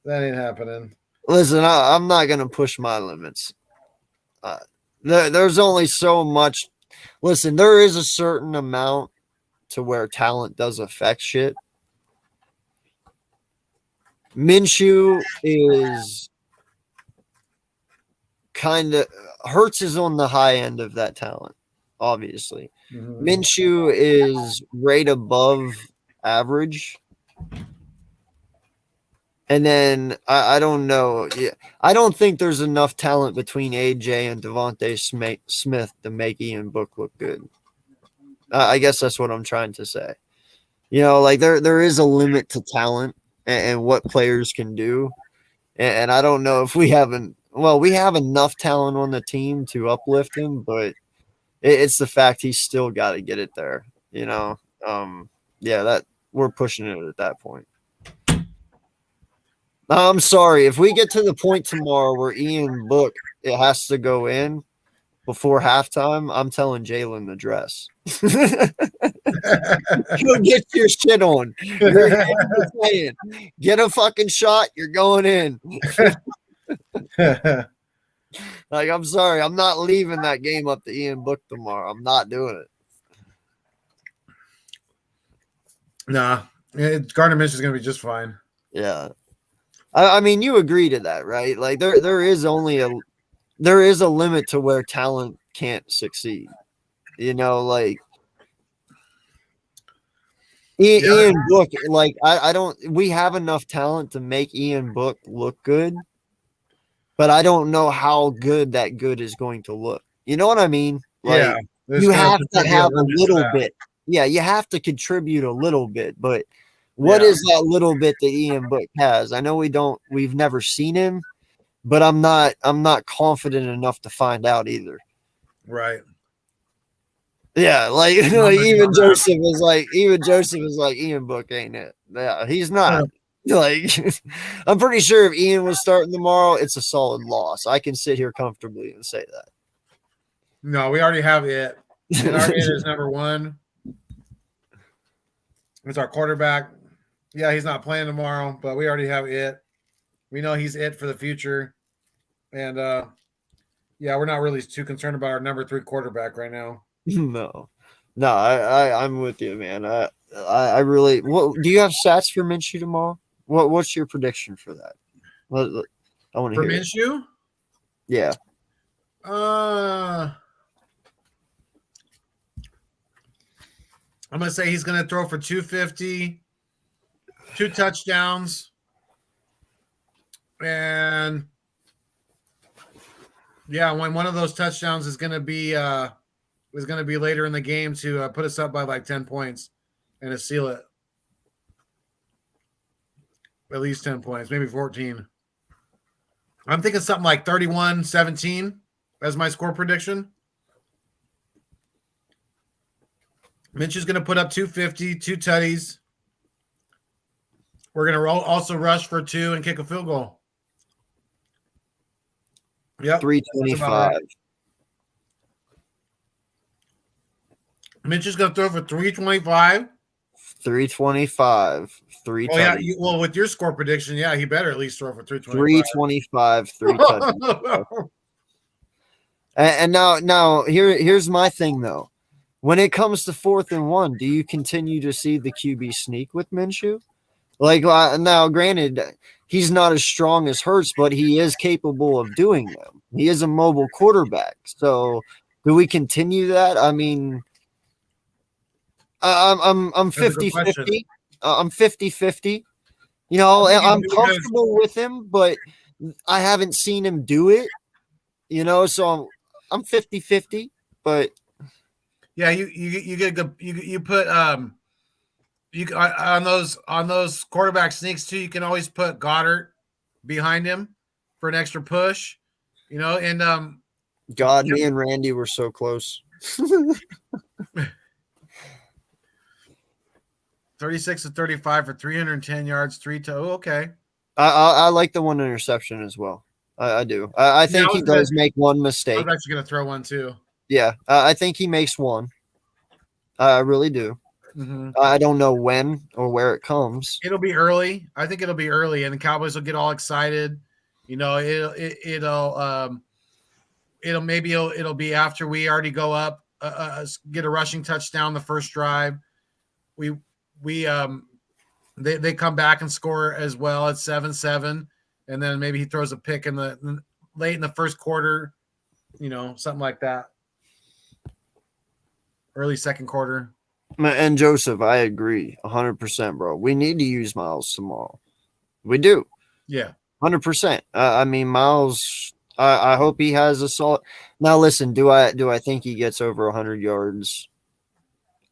ain't happening. Listen, I'm not gonna push my limits. There's only so much. Listen, there is a certain amount to where talent does affect shit. Minshew is kind of Hurts is on the high end of that talent, obviously. Mm-hmm. Minshew is right above average. And then I don't know. I don't think there's enough talent between AJ and Devontae Smith to make Ian Book look good. I guess that's what I'm trying to say. You know, like there is a limit to talent and what players can do. And I don't know if we have enough talent on the team to uplift him, but it's the fact he's still got to get it there. You know, that we're pushing it at that point. I'm sorry. If we get to the point tomorrow where Ian Book it has to go in before halftime, I'm telling Jalen to dress. Go get your shit on. Get a fucking shot. You're going in. Like, I'm sorry, I'm not leaving that game up to Ian Book tomorrow. I'm not doing it. Nah, Gardner Minshew is going to be just fine. Yeah. I mean, you agree to that, right? Like, there is a limit to where talent can't succeed. You know, like Ian Book, like I don't. We have enough talent to make Ian Book look good, but I don't know how good that good is going to look. You know what I mean? Like, you have to have a little bit. Yeah, you have to contribute a little bit, but what is that little bit that Ian Book has? I know we've never seen him, but I'm not confident enough to find out either. Right. Yeah, like even Joseph was like Ian Book ain't it? Yeah, he's not. Like, I'm pretty sure if Ian was starting tomorrow, it's a solid loss. I can sit here comfortably and say that. No, we already have it. And our it is number one. It's our quarterback. Yeah, he's not playing tomorrow, but we already have it. We know he's it for the future. And yeah, we're not really too concerned about our number 3 quarterback right now. No, I'm with you, man. I really. What do you have stats for Minshew tomorrow? What's your prediction for that? I want to hear Minshew? Yeah. I'm gonna say he's gonna throw for 250, 2 touchdowns, and yeah, one of those touchdowns is gonna be later in the game to put us up by like 10 points and to seal it. At least 10 points, maybe 14. I'm thinking something like 31-17 as my score prediction. Minshew's going to put up 250, 2 tutties. We're going to also rush for 2 and kick a field goal. Yep. 325. Minshew's going to throw for 325. 325. 3. Oh, yeah. Well, with your score prediction, yeah, he better at least throw for 325. 325. 3 And now here's my thing though. When it comes to 4th and 1, do you continue to see the QB sneak with Minshew? Like, now, granted, he's not as strong as Hurts, but he is capable of doing them. He is a mobile quarterback. So, do we continue that? I mean, I'm 50-50. I'm 50-50. You know, I'm comfortable with him, but I haven't seen him do it. You know, so I'm 50-50, but yeah, you get good. You put on those quarterback sneaks too. You can always put Goddard behind him for an extra push. You know, and God, me and Randy were so close. 36-35 for 310 yards, 3 to. Oh, okay. I like the 1 interception as well. I do. I think he does make one mistake. I'm actually going to throw one too. Yeah, I think he makes one. I really do. Mm-hmm. I don't know when or where it comes. It'll be early. I think it'll be early, and the Cowboys will get all excited. You know, it'll be after we already go up, get a rushing touchdown the first drive. They come back and score as well at 7-7, and then maybe he throws a pick in the late in the first quarter, you know, something like that. Early second quarter. And Joseph, I agree 100%, bro. We need to use Miles tomorrow. We do. Yeah. 100%. I mean, Miles, I hope he has a solid. Now, listen, do I think he gets over 100 yards?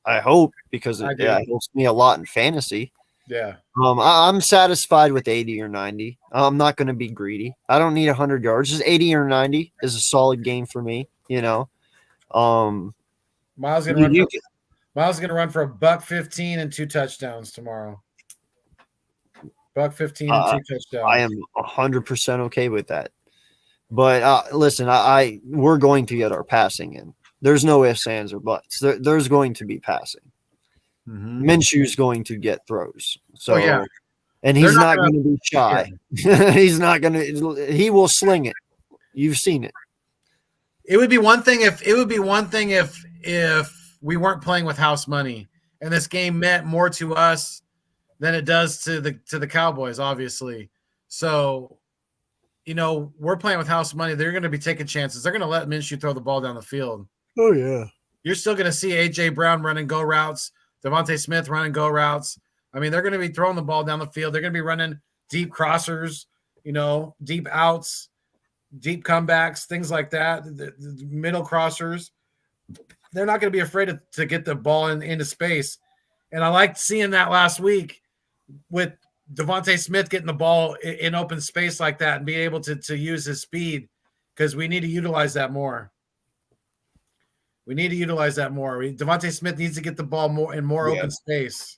I hope, because it helps me a lot in fantasy. Yeah. I'm satisfied with 80 or 90. I'm not going to be greedy. I don't need 100 yards. Just 80 or 90 is a solid game for me, you know. Miles is going to run for $115 and 2 touchdowns tomorrow. $115 and 2 touchdowns. I am 100% okay with that. But listen, we're going to get our passing in. There's no ifs, ands, or buts. There's going to be passing. Mm-hmm. Minshew's going to get throws. So, and he's not going to be shy. Yeah. He's not going to. He will sling it. You've seen it. It would be one thing if we weren't playing with house money and this game meant more to us than it does to the Cowboys, obviously. So, we're playing with house money. They're going to be taking chances. They're going to let Minshew throw the ball down the field. Oh, yeah. You're still going to see A.J. Brown run and go routes, Devontae Smith run and go routes. I mean, they're going to be throwing the ball down the field. They're going to be running deep crossers, deep outs, deep comebacks, things like that, the middle crossers. They're not going to be afraid to get the ball into space. And I liked seeing that last week with Devontae Smith getting the ball in open space like that and being able to use his speed, because we need to utilize that more. Devontae Smith needs to get the ball more in more open space.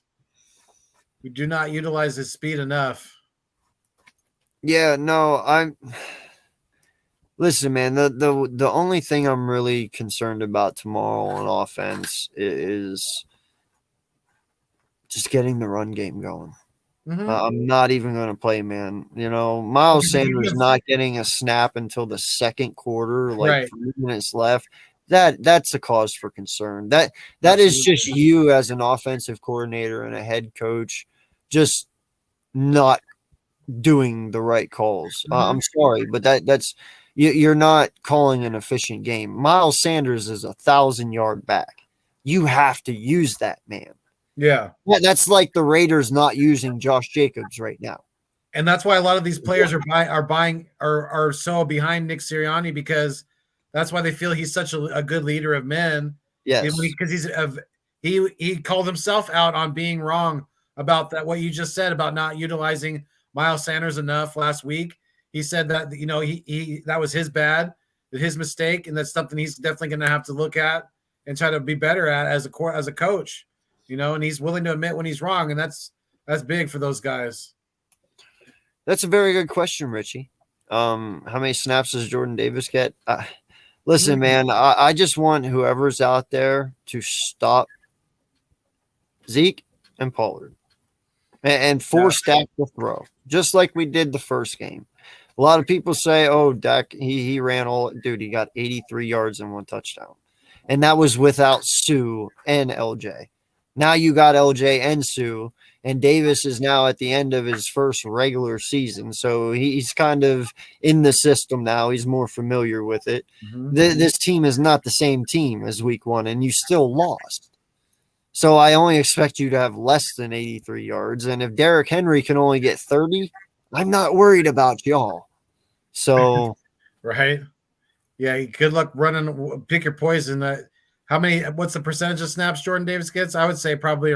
We do not utilize his speed enough. Yeah, no, listen, man, the only thing I'm really concerned about tomorrow on offense is just getting the run game going. Mm-hmm. I'm not even going to play, man. Miles Sanders not getting a snap until the second quarter, Right. 3 minutes left. That's a cause for concern. That is just you as an offensive coordinator and a head coach just not doing the right calls. Mm-hmm. I'm sorry, but that's you're not calling an efficient game. Miles Sanders is 1,000-yard back. You have to use that man. Yeah. That's like the Raiders not using Josh Jacobs right now. And that's why a lot of these players are so behind Nick Sirianni, because that's why they feel he's such a good leader of men. Yes, because he called himself out on being wrong about that. What you just said about not utilizing Miles Sanders enough last week. He said that he that was his mistake, and that's something he's definitely going to have to look at and try to be better at as a coach. And he's willing to admit when he's wrong, and that's big for those guys. That's a very good question, Richie. How many snaps does Jordan Davis get? Listen, man, I just want whoever's out there to stop Zeke and Pollard and force Dak to throw, just like we did the first game. A lot of people say, oh, Dak, he ran all – dude, he got 83 yards and 1 touchdown. And that was without Sue and LJ. Now you got LJ and Sue, and Davis is now at the end of his first regular season. So he's kind of in the system now. He's more familiar with it. Mm-hmm. This team is not the same team as week 1, and you still lost. So I only expect you to have less than 83 yards. And if Derrick Henry can only get 30, I'm not worried about y'all. So, right. Yeah. Good luck running. Pick your poison. What's the percentage of snaps Jordan Davis gets? I would say probably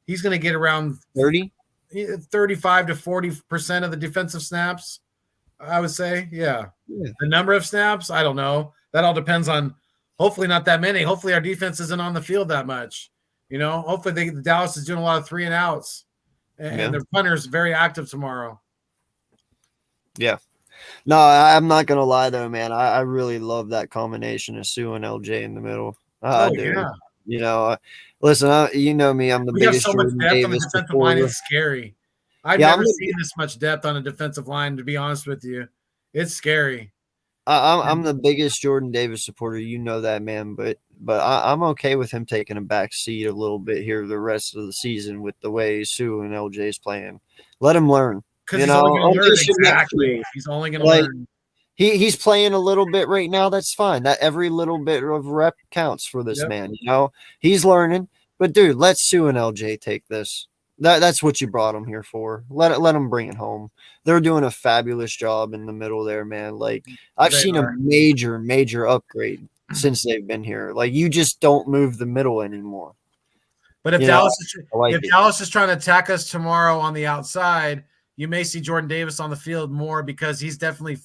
he's going to get around 35 to 40% of the defensive snaps. I would say. Yeah. The number of snaps, I don't know. That all depends on, hopefully not that many. Hopefully our defense isn't on the field that much. Hopefully the Dallas is doing a lot of 3 and outs, and their punter's very active tomorrow. Yeah. No, I'm not going to lie, though, man. I really love that combination of Sue and LJ in the middle. Yeah. Listen, you know me. I'm the biggest Jordan Davis on the defensive line. It's scary. I've never seen this much depth on a defensive line, to be honest with you. It's scary. I'm the biggest Jordan Davis supporter. You know that, man. But I'm okay with him taking a back seat a little bit here the rest of the season with the way Sue and LJ is playing. Let him learn. Because he's only going to learn. Exactly. He's only going to learn. He's playing a little bit right now. That's fine. That every little bit of rep counts for this man. He's learning. But dude, let Sue and LJ take this. That's what you brought them here for. Let them bring it home. They're doing a fabulous job in the middle there, man. Like I've seen a major upgrade since they've been here. Like you just don't move the middle anymore. But if Dallas is trying to attack us tomorrow on the outside, you may see Jordan Davis on the field more, because he's definitely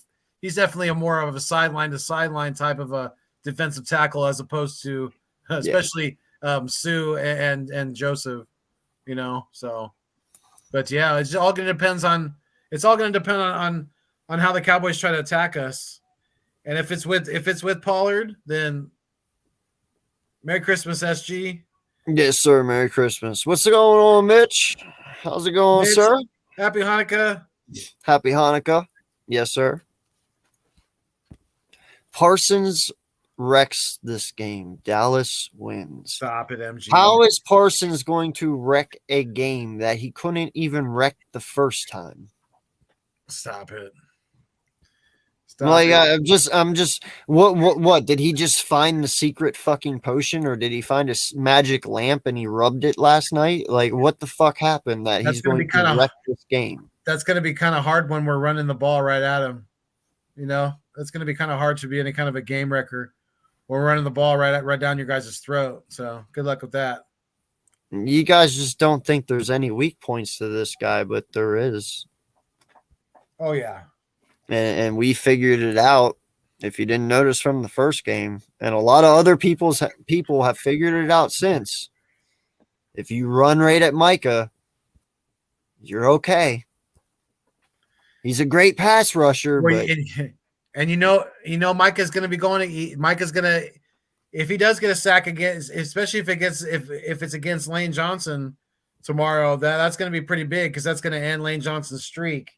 a more of a sideline to sideline type of a defensive tackle, as opposed to especially Sue and Joseph, So, but yeah, it's all going to depend on how the Cowboys try to attack us, and if it's with Pollard, then Merry Christmas, SG. Yes, sir. Merry Christmas. What's going on, Mitch? How's it going, Mitch, sir? Happy Hanukkah. Happy Hanukkah. Yes, sir. Parsons wrecks this game. Dallas wins. Stop it, MG. How is Parsons going to wreck a game that he couldn't even wreck the first time? Stop it. Like I'm just what did he just find the secret fucking potion, or did he find a magic lamp and he rubbed it last night? Like what the fuck happened that he's going to wreck this game? That's going to be kind of hard when we're running the ball right at him. You know, that's going to be kind of hard to be any kind of a game wrecker. We're running the ball right down your guys' throat. So good luck with that. You guys just don't think there's any weak points to this guy, but there is. Oh yeah. And we figured it out, if you didn't notice, from the first game. And a lot of other people have figured it out since. If you run right at Micah, you're okay. He's a great pass rusher. And you know, Micah's going to be going. Micah's going to, if he does get a sack against, especially if it's against Lane Johnson tomorrow, that's going to be pretty big because that's going to end Lane Johnson's streak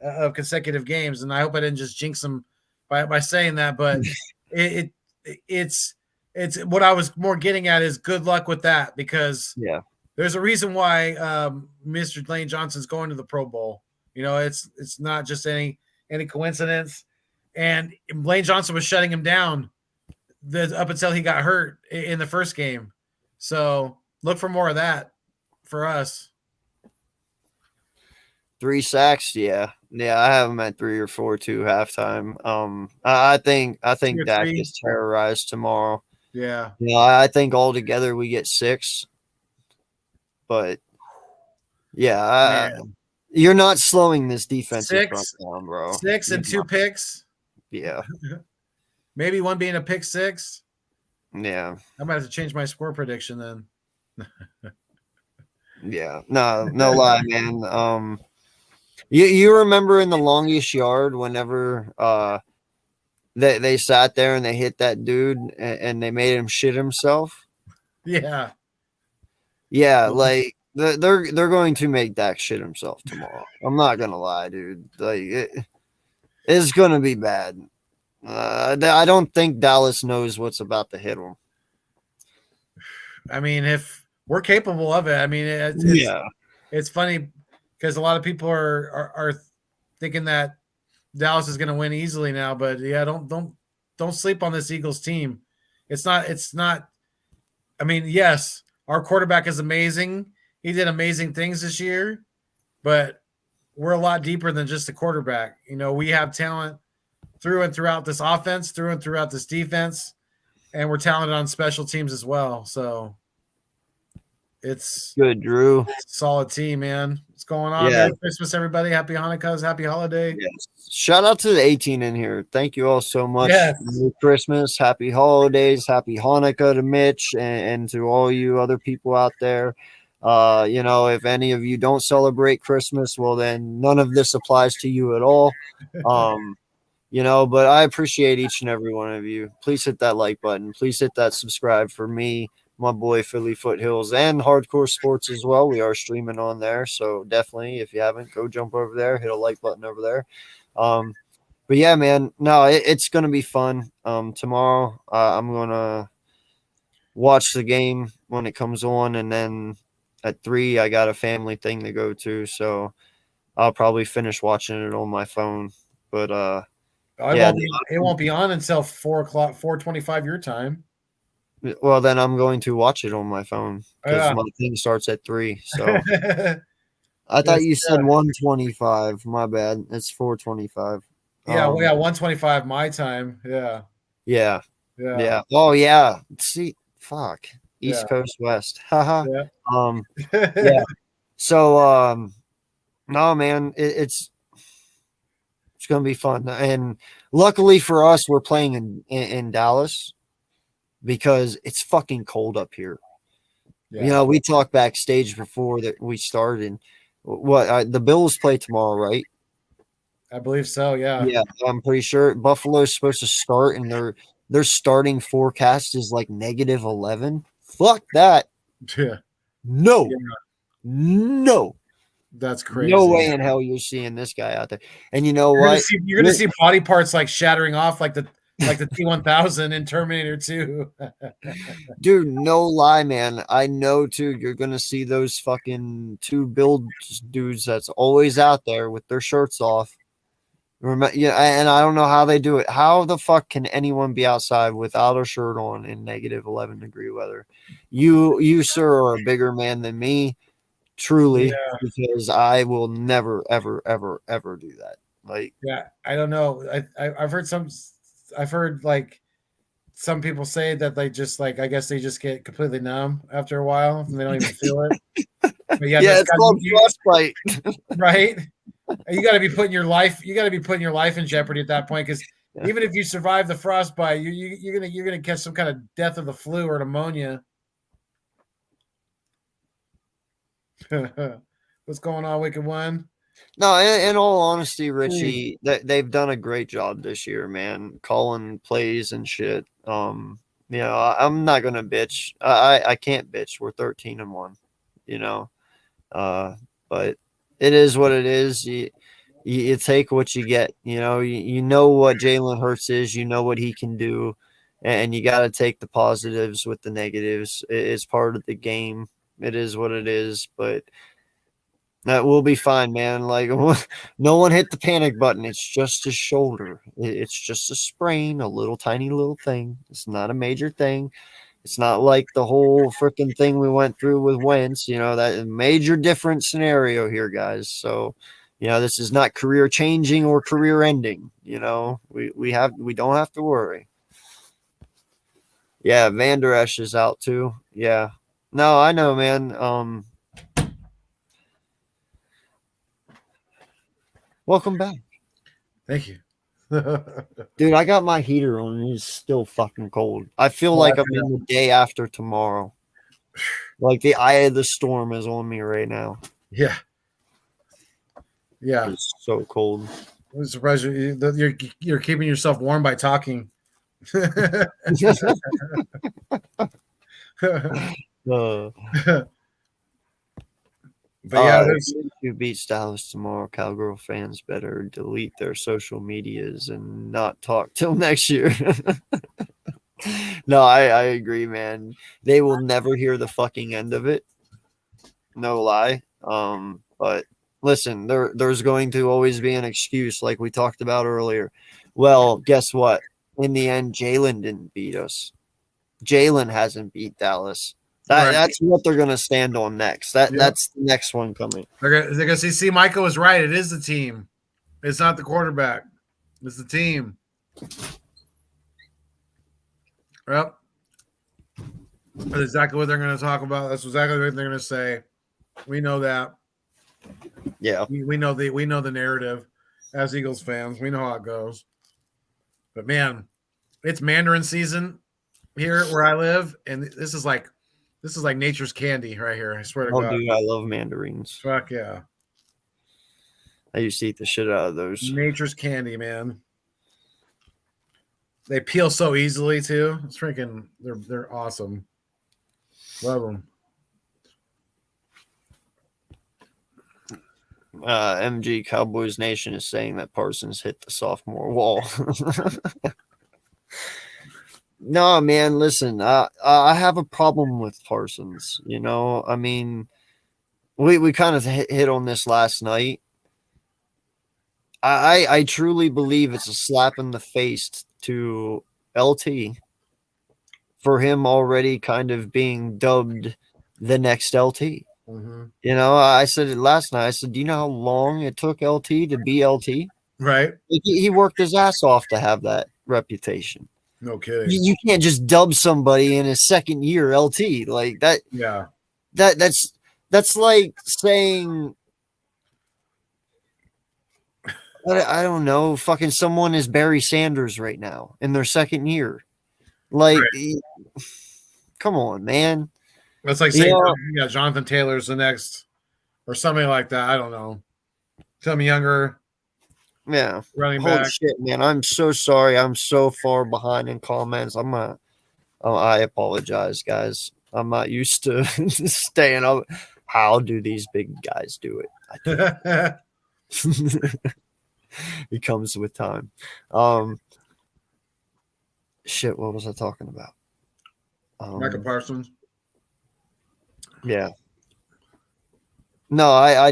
of consecutive games. And I hope I didn't just jinx him by saying that, but it's what I was more getting at is good luck with that, because there's a reason why Mr. Lane Johnson's going to the Pro Bowl. You know, it's not just any coincidence. And Lane Johnson was shutting him down up until he got hurt in the first game. So look for more of that for us. 3 sacks, yeah. I have him at 3 or 4 too halftime. I think Dak gets terrorized tomorrow. Yeah. I think altogether we get 6. But you're not slowing this defensive front down, bro. 6 and 2 picks. Yeah. Maybe one being a pick 6. Yeah. I might have to change my score prediction then. Yeah. No lie, man. You remember in the longest yard whenever they sat there and they hit that dude and they made him shit himself? Yeah. Yeah, like they're going to make Dak shit himself tomorrow. I'm not gonna lie, dude. Like it's gonna be bad. I don't think Dallas knows what's about to hit him. I mean, if we're capable of it, I mean, it's funny because a lot of people are thinking that Dallas is going to win easily now, but don't sleep on this Eagles team. It's not. I mean, yes, our quarterback is amazing. He did amazing things this year, but we're a lot deeper than just the quarterback. You know, we have talent through and throughout this offense, through and throughout this defense, and we're talented on special teams as well. So it's good, Drew. It's a solid team, man. What's going on? Yeah. Merry Christmas, everybody. Happy Hanukkahs. Happy holiday. Yes. Shout out to the 18 in here. Thank you all so much. Yes. Merry Christmas, happy holidays, happy Hanukkah to Mitch and to all you other people out there. If any of you don't celebrate Christmas, well, then none of this applies to you at all. But I appreciate each and every one of you. Please hit that like button. Please hit that subscribe for me, my boy Philly Foothills, and Hardcore Sports as well. We are streaming on there, so definitely, if you haven't, go jump over there, hit a like button over there. But yeah, man, no, it's gonna be fun. Tomorrow, I'm gonna watch the game when it comes on, and then at 3, I got a family thing to go to, so I'll probably finish watching it on my phone. But it won't be on until 4:00, 4:25 your time. Well, then I'm going to watch it on my phone because my thing starts at 3. So I thought you said 1:25. My bad. It's 4:25. Yeah, 1:25 my time. Yeah. Oh yeah. See, fuck. East Coast, West. Haha. Yeah. So no, man, it's gonna be fun, and luckily for us, we're playing in Dallas because it's fucking cold up here. Yeah. We talked backstage before that we started. The Bills play tomorrow, right? I believe so. Yeah. Yeah, I'm pretty sure Buffalo's supposed to start, and their starting forecast is like -11. Fuck that. Yeah. No. Yeah. No. That's crazy. No way in hell you're seeing this guy out there. And you know what? You're gonna see body parts like shattering off, like the like the T-1000 in Terminator 2. Dude, no lie, man. I know too. You're gonna see those fucking two build dudes that's always out there with their shirts off. Remember, yeah, and I don't know how they do it. How the fuck can anyone be outside without a shirt on in negative 11-degree weather? You, sir, are a bigger man than me, truly, Yeah. because I will never, ever, ever, ever do that. Like, Yeah, I don't know. I've heard I've heard like some people say that they just like, I guess they just get completely numb after a while and they don't even feel it. But yeah, yeah, that's it's got called frostbite. right. You got to be putting your life. You got to be putting your life in jeopardy at that point because Yeah. even if you survive the frostbite, you're gonna catch some kind of death of the flu or pneumonia. What's going on, Wicked One? No, in all honesty, Richie, they've done a great job this year, man. Calling plays and shit. I'm not gonna bitch. I can't bitch. We're 13-1, you know. But it is what it is. You take what you get. You know what Jalen Hurts is. You know what he can do, and you got to take the positives with the negatives. It's part of the game. It is what it is. But that will be fine, man. Like, no one hit the panic button. It's just his shoulder. It's just a sprain, a little tiny little thing. It's not a major thing. It's not like the whole freaking thing we went through with Wentz. That major different scenario here, guys. So, this is not career changing or career ending. We don't have to worry. Yeah, Van Der Esch is out too. Yeah. No, I know, man. Welcome back. Thank you. Dude, I got my heater on and it's still fucking cold. I feel like I'm in the day after tomorrow. Like the eye of the storm is on me right now. Yeah. Yeah. It's so cold. I'm surprised you're keeping yourself warm by talking. But yeah, if you beat Dallas tomorrow, Cowgirl fans better delete their social medias and not talk till next year. No, I agree, man. They will never hear the fucking end of it. No lie. But listen, there's going to always be an excuse, like we talked about earlier. Well, guess what? In the end, Jalen didn't beat us. Jalen hasn't beat Dallas. That's what they're going to stand on next. That's the next one coming. They're going to see, Michael was right. It is the team. It's not the quarterback. It's the team. Well, that's exactly what they're going to talk about. That's exactly what they're going to say. We know that. Yeah. We know the narrative as Eagles fans. We know how it goes. But man, it's Mandarin season here where I live, and this is like nature's candy right here. I swear to God. Dude, I love mandarins. Fuck yeah. I used to eat the shit out of those. Nature's candy, man. They peel so easily too. It's freaking. They're awesome. Love them. MG Cowboys Nation is saying that Parsons hit the sophomore wall. No, man, listen, I have a problem with Parsons. I mean, we kind of hit on this last night. I truly believe it's a slap in the face to LT for him already kind of being dubbed the next LT. Mm-hmm. I said it last night. I said, do you know how long it took LT to be LT? Right. He worked his ass off to have that reputation. No kidding. You can't just dub somebody in his second year LT like that. Yeah. That's like saying, I don't know, fucking someone is Barry Sanders right now in their second year. Like, right. Come on, man. That's like saying, Jonathan Taylor's the next, or something like that. I don't know. Some younger. Yeah. Running Holy back. shit, man. I'm so sorry. I'm so far behind in comments. I apologize, guys. I'm not used to staying up. How do these big guys do it? It comes with time. Shit, what was I talking about? Michael Parsons. Yeah. No, I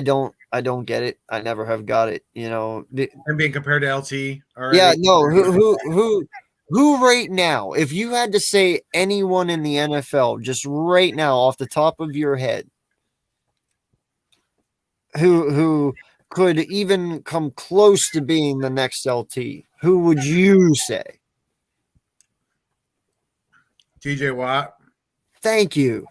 don't get it. I never have got it. And being compared to LT already. Yeah, no. Who right now? If you had to say anyone in the NFL, just right now, off the top of your head, who could even come close to being the next LT, who would you say? TJ Watt. Thank you.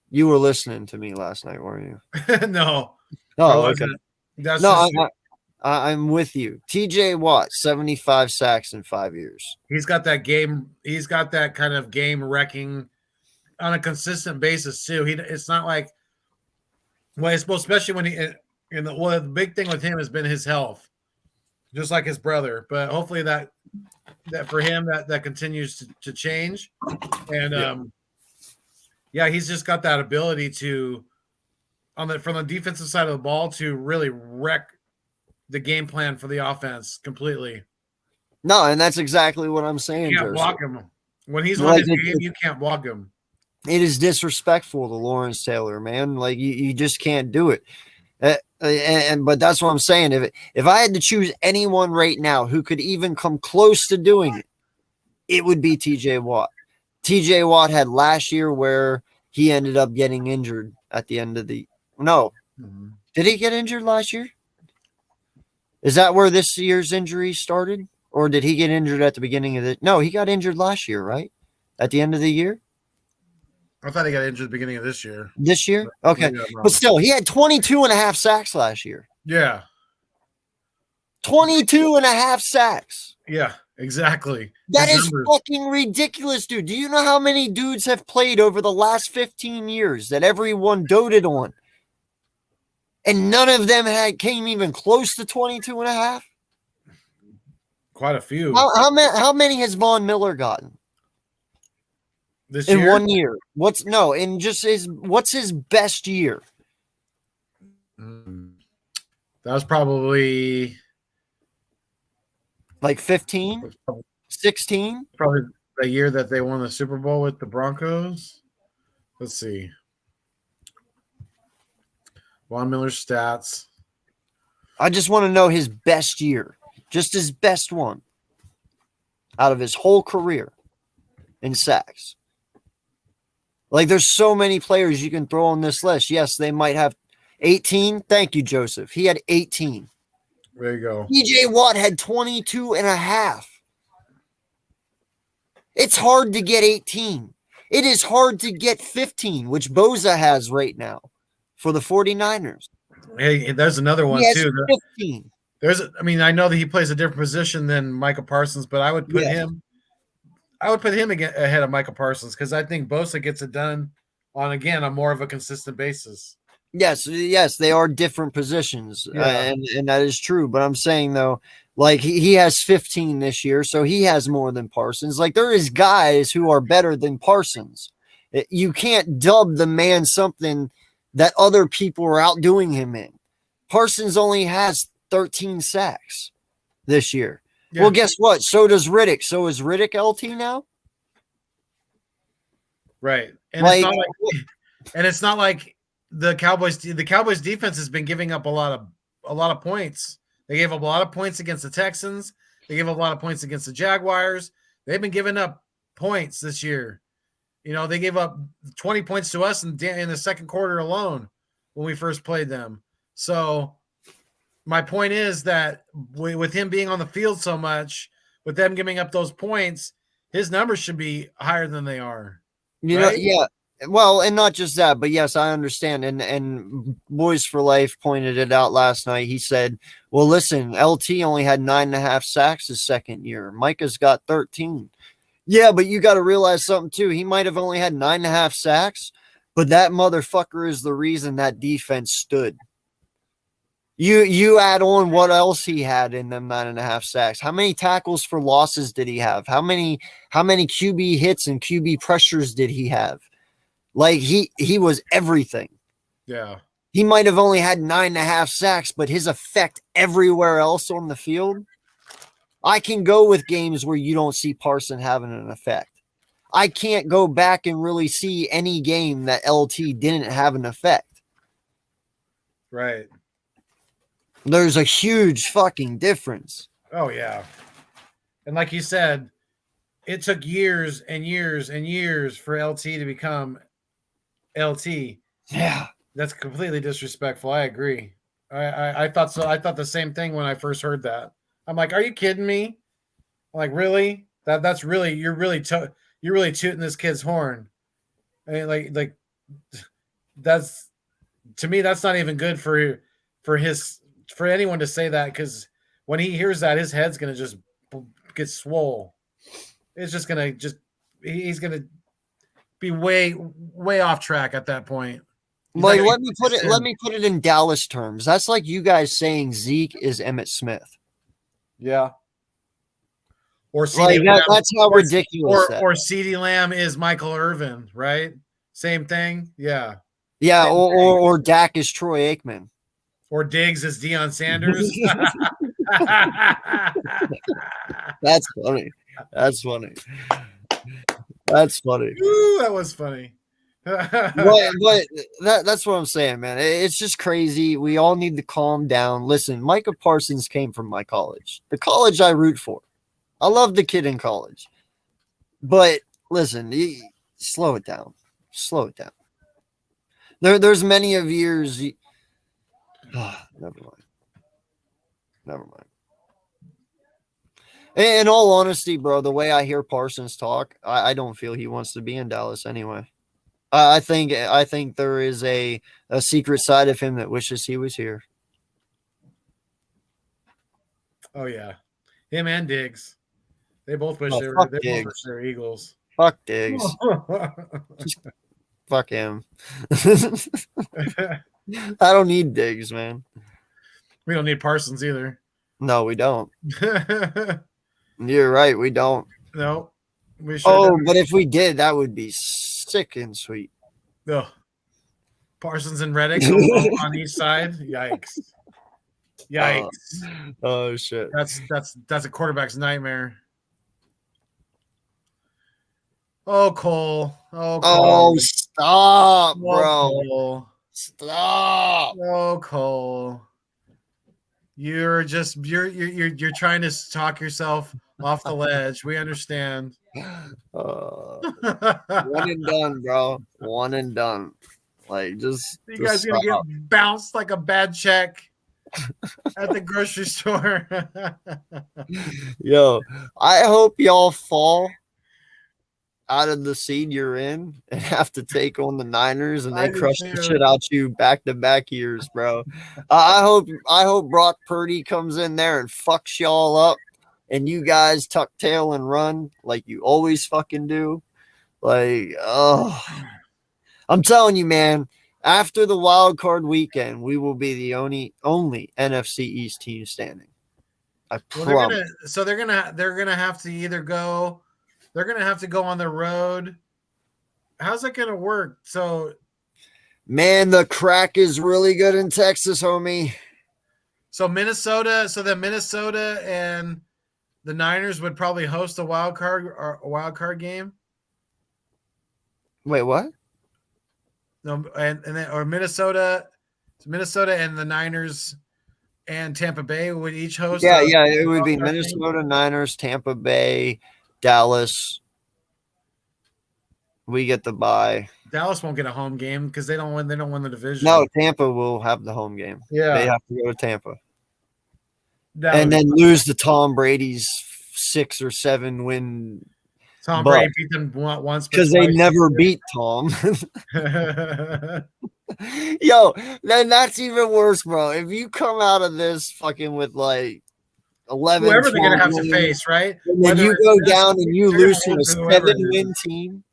You were listening to me last night, weren't you? No. Oh, I okay. wasn't. That's No, just, I'm with you. TJ Watt, 75 sacks in 5 years. he's got that game. He's got that kind of game wrecking on a consistent basis too. It's not like, well, it's especially when the big thing with him has been his health, just like his brother. But hopefully that for him that continues to change. And yeah, he's just got that ability to from the defensive side of the ball to really wreck the game plan for the offense completely. No, and that's exactly what I'm saying. You can't Joseph. block him. When he's on his game, you can't block him. It is disrespectful to Lawrence Taylor, man. Like you just can't do it. But that's what I'm saying. If I had to choose anyone right now who could even come close to doing it, it would be TJ Watt. TJ Watt had last year where he ended up getting injured at the end of the no. Mm-hmm. Did he get injured last year? Is that where this year's injury started? Or did he get injured at the beginning of the No, he got injured last year, right? At the end of the year? I thought he got injured at the beginning of this year. This year? Okay. But still, he had 22 and a half sacks last year. Yeah. 22 and a half sacks. Yeah, exactly. That is fucking ridiculous, dude. Do you know how many dudes have played over the last 15 years that everyone doted on? And none of them came even close to 22 and a half? Quite a few. How many has Von Miller gotten? This in year? 1 year? What's his best year? That was probably like 15, 16. Probably the year that they won the Super Bowl with the Broncos. Let's see. Von Miller's stats. I just want to know his best year, just his best one out of his whole career in sacks. Like, there's so many players you can throw on this list. Yes, they might have 18. Thank you, Joseph. He had 18. There you go. TJ Watt had 22 and a half. It's hard to get 18. It is hard to get 15, which Boza has right now for the 49ers. Hey, there's another one too. 15. I know that he plays a different position than Michael Parsons, but I would put him ahead of Michael Parsons because I think Bosa gets it done on more of a consistent basis. Yes, they are different positions, and that is true. But I'm saying, though, like he has 15 this year, so he has more than Parsons. Like, there is guys who are better than Parsons. You can't dub the man something that other people are outdoing him in. Parsons only has 13 sacks this year. Yeah. Well, guess what? So does Riddick. So is Riddick LT now? Right. And it's not like the Cowboys defense has been giving up a lot of points. They gave up a lot of points against the Texans. They gave up a lot of points against the Jaguars. They've been giving up points this year. They gave up 20 points to us in the second quarter alone when we first played them. So my point is that with him being on the field so much, with them giving up those points, his numbers should be higher than they are. Right? Yeah. Well, and not just that, but yes, I understand. And Boys for Life pointed it out last night. He said, well, listen, LT only had 9.5 sacks his second year. Micah's got 13. Yeah, but you got to realize something too. He might have only had 9.5 sacks, but that motherfucker is the reason that defense stood. You add on what else he had in them 9.5 sacks. How many tackles for losses did he have? How many QB hits and QB pressures did he have? Like he was everything. Yeah. He might have only had 9.5 sacks, but his effect everywhere else on the field. I can go with games where you don't see Parson having an effect. I can't go back and really see any game that LT didn't have an effect. Right. There's a huge fucking difference. Oh, yeah. And like you said, it took years and years and years for LT to become LT. Yeah. That's completely disrespectful. I agree. I thought so. I thought the same thing when I first heard that. I'm like, are you kidding me? I'm like, really? That's really you're really tooting this kid's horn. I mean, like that's to me that's not even good for anyone to say that, because when he hears that, his head's gonna just get swole. It's just gonna he's gonna be way off track at that point. Like, let me put it in Dallas terms. That's like you guys saying Zeke is Emmitt Smith. Yeah. Or Like that's how ridiculous or CeeDee Lamb is Michael Irvin, right? Same thing. Yeah. Yeah, or Dak is Troy Aikman. Or Diggs is Deion Sanders. That's funny. That's funny. That's funny. Ooh, that was funny. but that's what I'm saying, man. It's just crazy. We all need to calm down. Listen, Micah Parsons came from my college, the college I root for. I love the kid in college. But listen, slow it down. Slow it down. There's many of years. Never mind. Never mind. In all honesty, bro, the way I hear Parsons talk, I don't feel he wants to be in Dallas anyway. I think there is a secret side of him that wishes he was here. Oh yeah, him and Diggs, they both wish they Diggs. both wish they were Eagles. Fuck Diggs. Fuck him. I don't need Diggs, man. We don't need Parsons either. No, we don't. You're right, we don't. No, we should. Oh, but if we did, that would be sick and sweet. No, Parsons and Reddick on each side. Yikes! Yikes! Oh shit! That's a quarterback's nightmare. Oh, Cole. Oh, Cole. Oh, stop, bro. Cole. Stop. Oh, Cole. You're trying to talk yourself off the ledge. We understand. One and done, bro. One and done. Like, just you guys are gonna get bounced like a bad check at the grocery store. Yo, I hope y'all fall out of the seed you're in and have to take on the Niners and they crush the shit out you back-to-back years, bro. I hope Brock Purdy comes in there and fucks y'all up and you guys tuck tail and run like you always fucking do. Like, oh, I'm telling you, man, after the wild card weekend, we will be the only NFC East team standing. I promise. They're gonna have to either go. They're going to have to go on the road. How's that going to work? So, man, the crack is really good in Texas, homie. So Minnesota and the Niners would probably host a wild card game. Wait, what? No, or Minnesota and the Niners and Tampa Bay would each host. Yeah, it would be Minnesota, Niners, Tampa Bay, Dallas. We get the bye. Dallas won't get a home game because they don't win the division. No, Tampa will have the home game. Yeah, they have to go to Tampa, and then lose to Tom Brady's 6 or 7 win. Tom Brady beat them once because they never beat Tom. Yo, then that's even worse, bro. If you come out of this fucking with like 11, whoever they're gonna have to face, right? And then you go down and you lose to a 7-win team,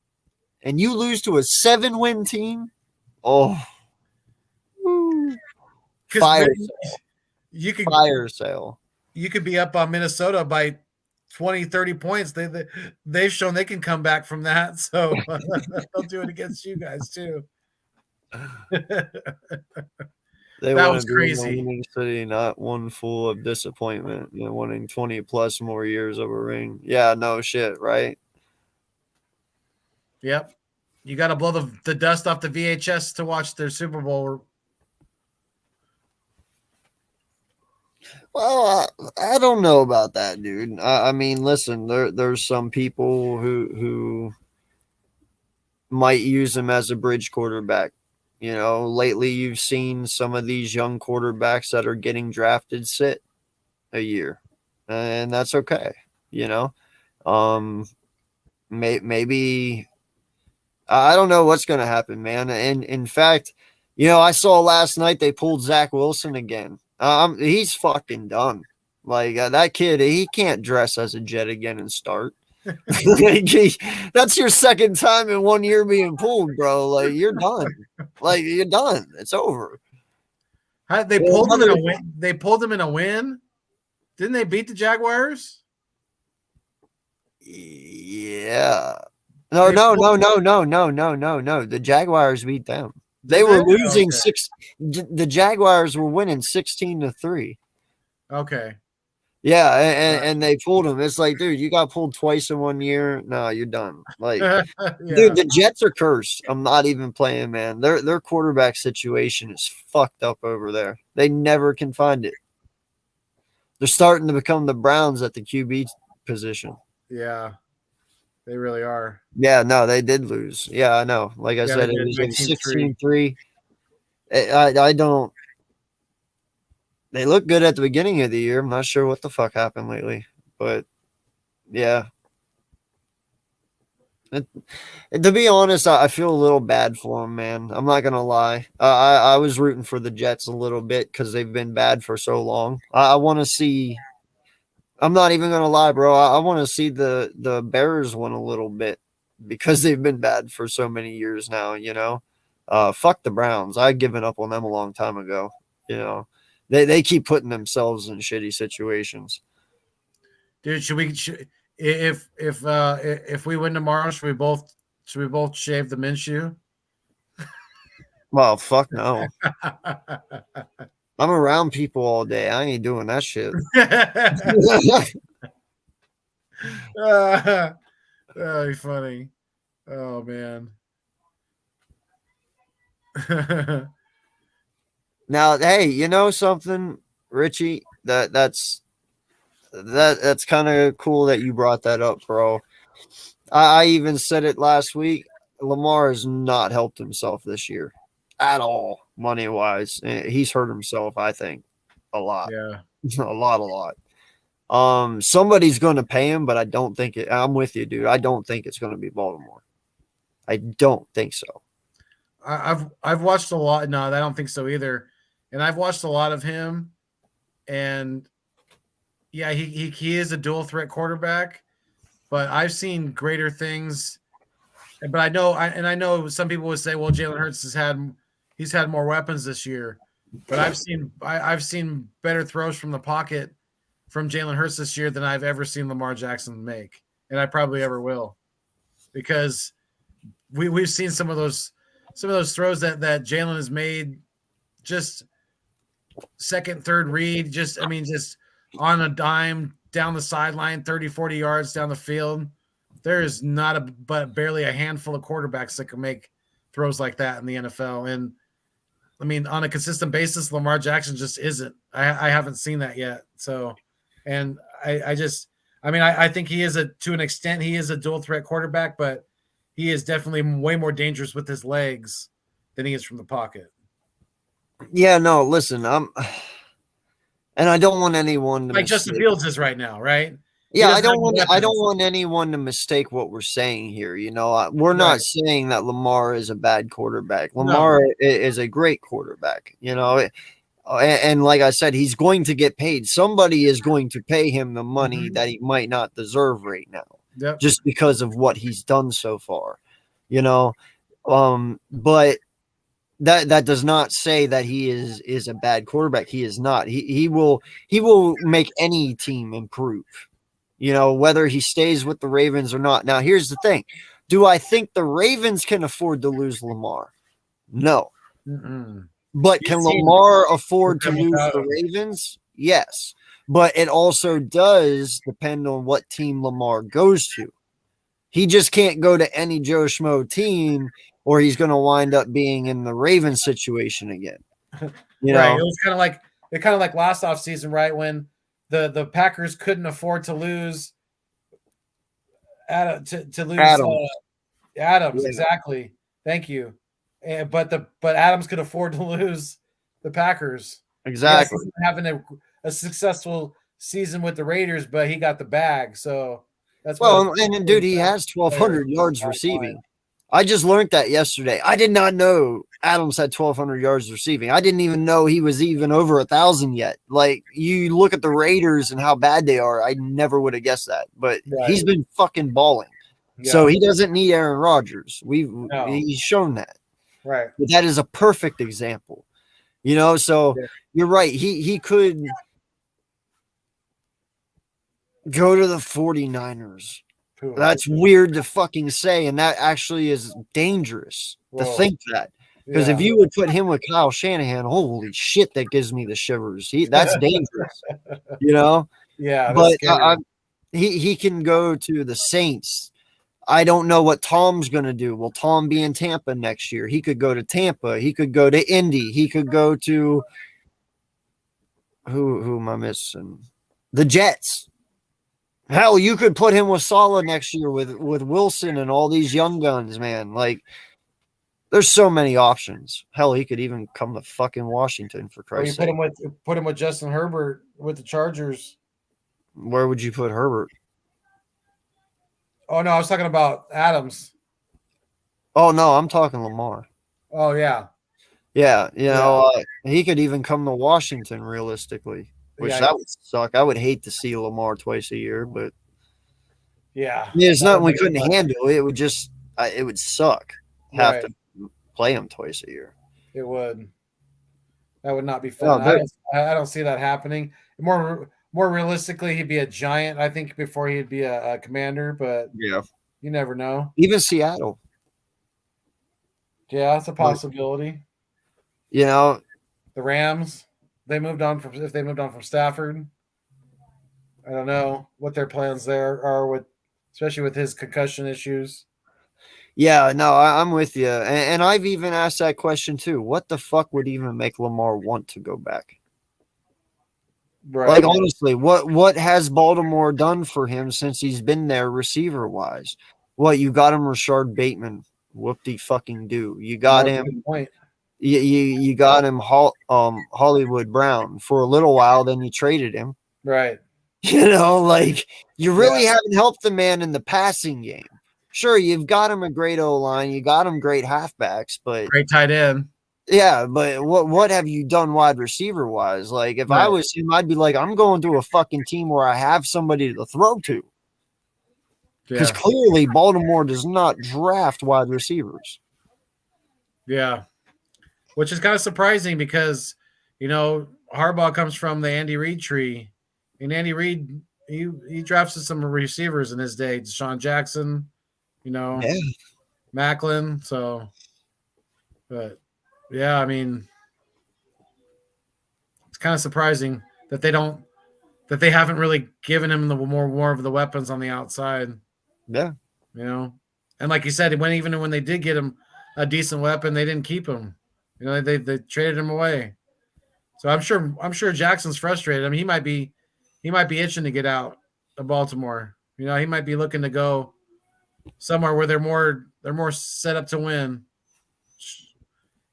and you lose to a 7-win team. Oh, fire sale! Fire sale! You could be up on Minnesota by 20, 30 points. They've shown they can come back from that, so they'll do it against you guys too. They That want was to be in the crazy. winning city, not one full of disappointment. Winning 20 plus more years of a ring. Yeah, no shit, right? Yep. You got to blow the dust off the VHS to watch their Super Bowl. Well, I don't know about that, dude. I mean, listen, there's some people who might use him as a bridge quarterback. Lately you've seen some of these young quarterbacks that are getting drafted sit a year, and that's okay. You know, um, maybe I don't know what's going to happen, man. And in fact, I saw last night they pulled Zach Wilson again. He's fucking done. Like that kid, he can't dress as a Jet again and start. That's your second time in 1 year being pulled, bro. Like you're done. Like you're done. It's over. They pulled him in a win. They pulled him in a win. Didn't they beat the Jaguars? Yeah. No. The Jaguars beat them. They were they? losing Okay. 6. The Jaguars were winning 16-3. Okay. Yeah, and they pulled him. It's like, dude, you got pulled twice in 1 year. No, you're done. Like, Yeah. dude, the Jets are cursed. I'm not even playing, man. Their quarterback situation is fucked up over there. They never can find it. They're starting to become the Browns at the QB position. Yeah. They really are. Yeah, no, they did lose. Yeah, I know. Like I said, it was 16-3. I don't. They look good at the beginning of the year. I'm not sure what the fuck happened lately, but yeah. To be honest, I feel a little bad for them, man. I'm not gonna lie. I was rooting for the Jets a little bit because they've been bad for so long. I want to see. I'm not even gonna lie, bro. I want to see the Bears win a little bit because they've been bad for so many years now. Fuck the Browns. I'd given up on them a long time ago. They keep putting themselves in shitty situations. Dude, if we win tomorrow, should we both shave the Minshew? Well, fuck no. I'm around people all day. I ain't doing that shit. That'd be funny. Oh man. Now, hey, you know something, Richie? That's kind of cool that you brought that up, bro. I even said it last week. Lamar has not helped himself this year at all, money wise. He's hurt himself, I think, a lot. Yeah. a lot. Somebody's going to pay him, but I don't think it. I'm with you, dude. I don't think it's going to be Baltimore. I don't think so. I've watched a lot. No, I don't think so either. And I've watched a lot of him, and yeah, he is a dual threat quarterback, but I've seen greater things. But I know some people would say, well, Jalen Hurts he's had more weapons this year, but I've seen better throws from the pocket from Jalen Hurts this year than I've ever seen Lamar Jackson make, and I probably ever will, because we've seen some of those throws that Jalen has made, just second, third read, just on a dime down the sideline, 30, 40 yards down the field. There is but barely a handful of quarterbacks that can make throws like that in the NFL. And I mean, on a consistent basis, Lamar Jackson just isn't. I haven't seen that yet. So, and I think he is to an extent, he is a dual threat quarterback, but he is definitely way more dangerous with his legs than he is from the pocket. Yeah, no, listen, and I don't want anyone to like Justin Fields is right now, right? Yeah, I don't want anyone to mistake what we're saying here. We're not saying that Lamar is a bad quarterback. Lamar is a great quarterback. And like I said, he's going to get paid. Somebody is going to pay him the money that he might not deserve right now, just because of what he's done so far. But that does not say that he is a bad quarterback. He is not. He will make any team improve. Whether he stays with the Ravens or not. Now, here's the thing. Do I think the Ravens can afford to lose Lamar? No. Mm-mm. But You've can seen Lamar afford to them lose without the him. Ravens? Yes. But it also does depend on what team Lamar goes to. He just can't go to any Joe Schmo team or he's going to wind up being in the Ravens situation again. You Right. know? It was kind of like last offseason, right? When the Packers couldn't afford to lose to lose Adam. Adams, Yeah. exactly. Thank you. But Adams could afford to lose the Packers. Yes, Exactly. he's having a successful season with the Raiders, but he got the bag. So that's what. Well, and dude, he has 1,200 yards receiving. I just learned that yesterday. I did not know Adams had 1,200 yards receiving. I didn't even know he was even over 1,000 yet. Like, you look at the Raiders and how bad they are. I never would have guessed that. But he's been fucking balling. So he doesn't need Aaron Rodgers. He's shown that. Right. But that is a perfect example. You know, so you're right. He could go to the 49ers. That's weird to fucking say, and that actually is dangerous to think that. Because if you would put him with Kyle Shanahan, holy shit, that gives me the shivers. That's dangerous, you know. Yeah, but he can go to the Saints. I don't know what Tom's going to do. Will Tom be in Tampa next year? He could go to Tampa. He could go to Indy. He could go to who am I missing? The Jets. Hell, you could put him with Saleh next year with Wilson and all these young guns, man. Like, there's so many options. Hell, he could even come to fucking Washington for Or you Christ's sake. put him with Justin Herbert with the Chargers. Where would you put Herbert? Oh no, I was talking about Adams. Oh no, I'm talking Lamar. Oh yeah. Yeah, you know, he could even come to Washington realistically, which that would suck. I would hate to see Lamar twice a year, but it's nothing we couldn't handle. It would just, it would suck. Have to play him twice a year. It would. That would not be fun. I don't see that happening. More realistically, he'd be a Giant, I think, before he'd be a Commander. But yeah, you never know. Even Seattle. Yeah, it's a possibility. You know, the Rams. If they moved on from Stafford. I don't know what their plans there are especially with his concussion issues. Yeah, no, I'm with you. And I've even asked that question too. What the fuck would even make Lamar want to go back? Right. Like, honestly, what has Baltimore done for him since he's been there receiver wise? What, you got him Rashard Bateman. Whoop-de fucking do. You got him. You got him Hollywood Brown for a little while, then you traded him. Right. You know, like, you really haven't helped the man in the passing game. Sure, you've got him a great O-line, you got him great halfbacks, but great tight end. Yeah, but what have you done wide receiver wise? Like, if I was him, I'd be like, I'm going to a fucking team where I have somebody to throw to. Because clearly Baltimore does not draft wide receivers. Yeah. Which is kind of surprising because, you know, Harbaugh comes from the Andy Reid tree. And Andy Reid, he drafted some receivers in his day. Deshaun Jackson, you know, Macklin. So, but yeah, I mean, it's kind of surprising that they haven't really given him the more of the weapons on the outside. Yeah. You know, and like you said, even when they did get him a decent weapon, they didn't keep him. You know, they traded him away. So I'm sure Jackson's frustrated. I mean, he might be itching to get out of Baltimore. You know, he might be looking to go somewhere where they're more set up to win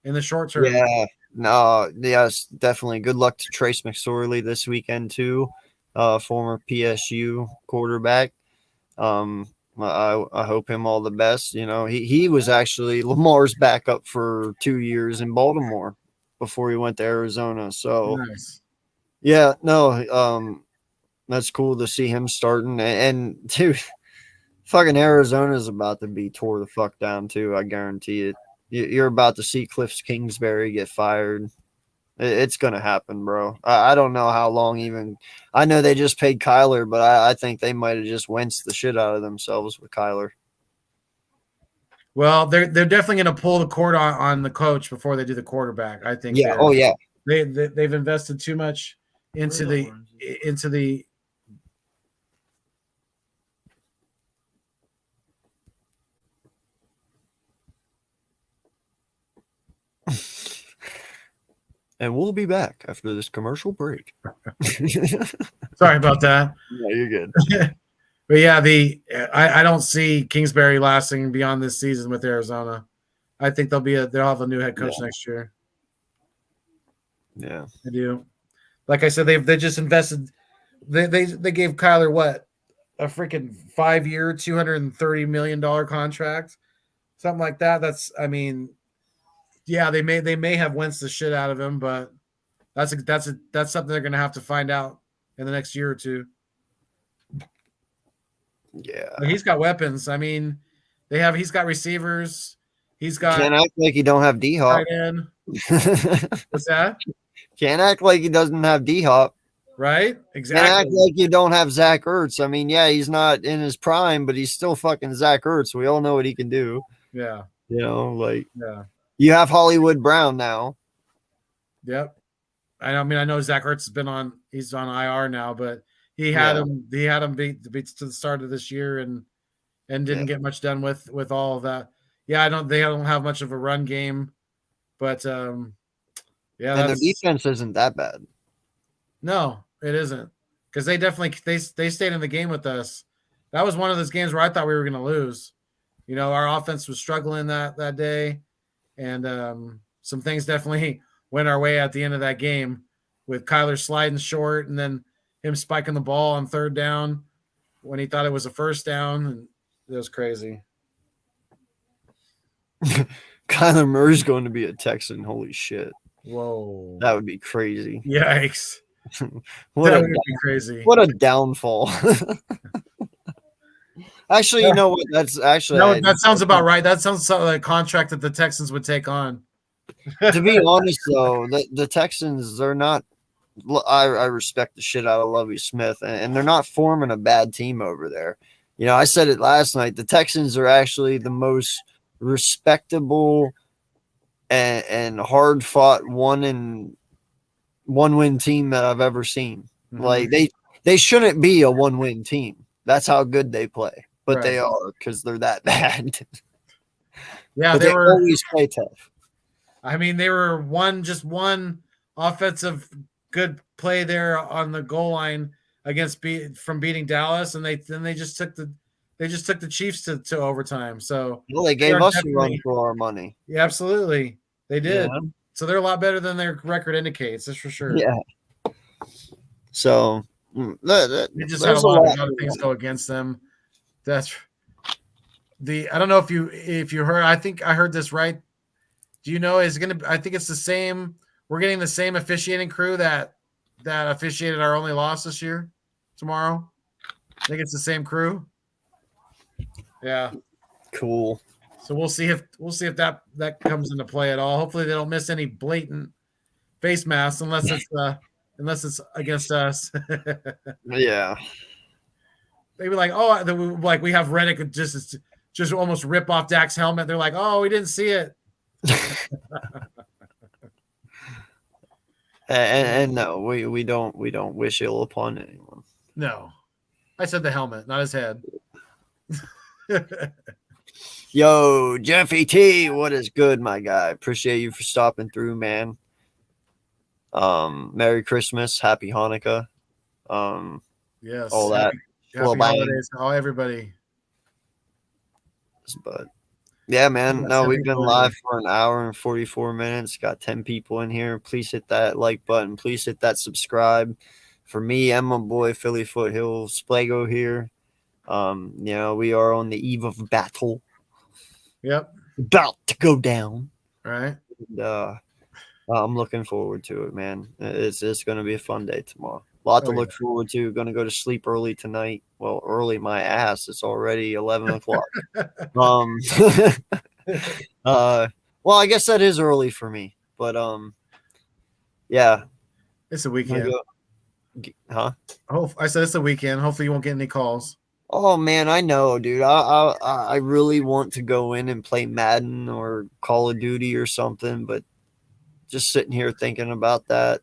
in the short term. Yeah. No, yes, definitely. Good luck to Trace McSorley this weekend too. Former PSU quarterback. I hope him all the best. You know, he was actually Lamar's backup for 2 years in Baltimore before he went to Arizona. So nice. Yeah, no, that's cool to see him starting. And dude, fucking Arizona's about to be tore the fuck down too. I guarantee it. You're about to see Cliff Kingsbury get fired. It's going to happen, bro. I don't know how long even. I know they just paid Kyler, but I think they might have just winced the shit out of themselves with Kyler. Well, they're definitely going to pull the cord on the coach before they do the quarterback. I think. Yeah. Oh yeah. They've invested too much into the. And we'll be back after this commercial break. Sorry about that. Yeah, you're good. But yeah, I don't see Kingsbury lasting beyond this season with Arizona. I think they'll have a new head coach next year. Yeah, I do. Like I said, they just invested. They gave Kyler what, a freaking 5-year, $230 million contract, something like that. That's, I mean, yeah, they may have winced the shit out of him, but that's something they're gonna have to find out in the next year or two. yeah. But he's got weapons. I mean, he's got receivers. He's got Can't act like you don't have D Hop. tight end. What's that? Can't act like he doesn't have D Hop. Right? Can't Exactly. act like you don't have Zach Ertz. I mean, yeah, he's not in his prime, but he's still fucking Zach Ertz. We all know what he can do. Yeah. You know, like Yeah. you have Hollywood Brown now. Yep. I mean, I know Zach Ertz has been he's on IR now, but he had him beat to the start of this year and didn't get much done with all of that. Yeah, they don't have much of a run game, but And their defense isn't that bad. No, it isn't. Because they definitely they stayed in the game with us. That was one of those games where I thought we were going to lose. You know, our offense was struggling that day, and some things definitely went our way at the end of that game with Kyler sliding short and then him spiking the ball on third down when he thought it was a first down, and it was crazy. Kyler Murray's going to be a Texan. Holy shit. Whoa. That would be crazy. Yikes. What That a would be crazy. What a downfall. Actually, you know what? That's actually that sounds about right. That sounds like a contract that the Texans would take on. To be honest, though, the Texans, they're not. I respect the shit out of Lovie Smith, and they're not forming a bad team over there. You know, I said it last night. The Texans are actually the most respectable and hard fought one win team that I've ever seen. Mm-hmm. Like they shouldn't be a 1-win team. That's how good they play, but Right. they are because they're that bad. Yeah, but they always play tough. I mean, they were just one offensive good play there on the goal line from beating Dallas, and they just took the Chiefs to overtime. So Well, they gave us a run for our money. Yeah, absolutely, they did. Yeah. So they're a lot better than their record indicates. That's for sure. Yeah. So they just had a lot of other things go against them. That's I don't know if you heard. I think I heard this right. Do you know I think it's the same. We're getting the same officiating crew that officiated our only loss this year tomorrow. I think it's the same crew. Yeah. Cool. So we'll see if that comes into play at all. Hopefully they don't miss any blatant face masks unless it's against us. Yeah. They'd be like, oh, like we have Reddick just almost rip off Dak's helmet. They're like, oh, we didn't see it. and no, we don't wish ill upon anyone. No, I said the helmet, not his head. Yo, Jeffy T, what is good, my guy? Appreciate you for stopping through, man. Merry Christmas, Happy Hanukkah. Yes, all that. Happy holidays to everybody. But yeah, man. Yes, no, we've been live for an hour and 44 minutes. Got 10 people in here. Please hit that like button. Please hit that subscribe. For me and my boy Philly Foothill Splago here. You know, we are on the eve of battle. Yep. About to go down. All right. And, I'm looking forward to it, man. It's going to be a fun day tomorrow. A lot to look forward to. Going to go to sleep early tonight. Well, early my ass. It's already 11 o'clock. Well, I guess that is early for me. But yeah. It's a weekend. Huh? I said it's a weekend. Hopefully you won't get any calls. Oh man, I know, dude. I really want to go in and play Madden or Call of Duty or something, but just sitting here thinking about that,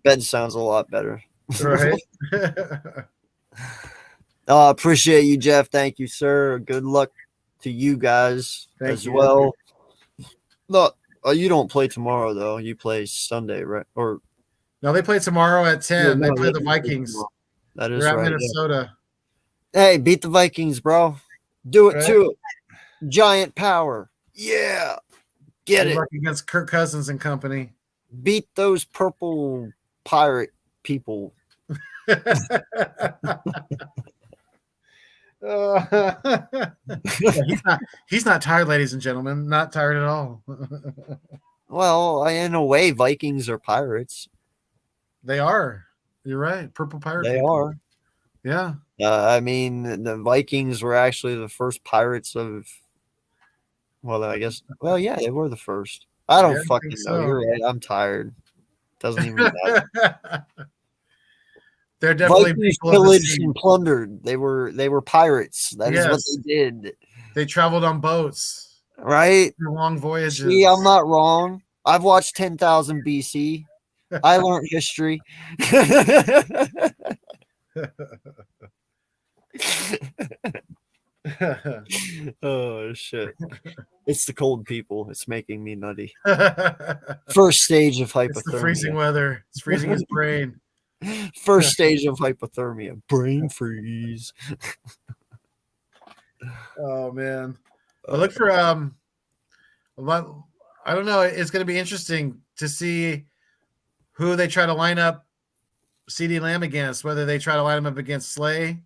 bed sounds a lot better. Right. Appreciate you, Jeff. Thank you, sir. Good luck to you guys Thank as you. well. No, you don't play tomorrow though. You play Sunday, right? Or No, they play tomorrow at 10. They no, play the do play Vikings. tomorrow. That They're is at right. Yeah. Minnesota. Hey, beat the Vikings, bro. Do it Right. to it. Giant power. Yeah. Get Good it. luck against Kirk Cousins and company. Beat those purple pirate people. He's not tired, ladies and gentlemen. Not tired at all. Well, in a way, Vikings are pirates. They are. You're right. Purple pirate. They people. are. Yeah. I mean, the Vikings were actually the first pirates of. Well, I guess. Well, yeah, they were the first. I don't Yeah, I fucking think know. so. You're right. I'm tired. Doesn't even matter. They're definitely Vikings people of the pillaged sea. and plundered. They were pirates. That is what Yes. they did. They traveled on boats. Right? Through long voyages. See, I'm not wrong. I've watched 10,000 BC. I learned history. Oh shit! It's the cold people. It's making me nutty. First stage of It's the freezing hypothermia. weather. It's freezing his brain. First stage of hypothermia. Brain freeze. Oh man. But look for I don't know. It's going to be interesting to see who they try to line up CD Lamb against. Whether they try to line him up against Slay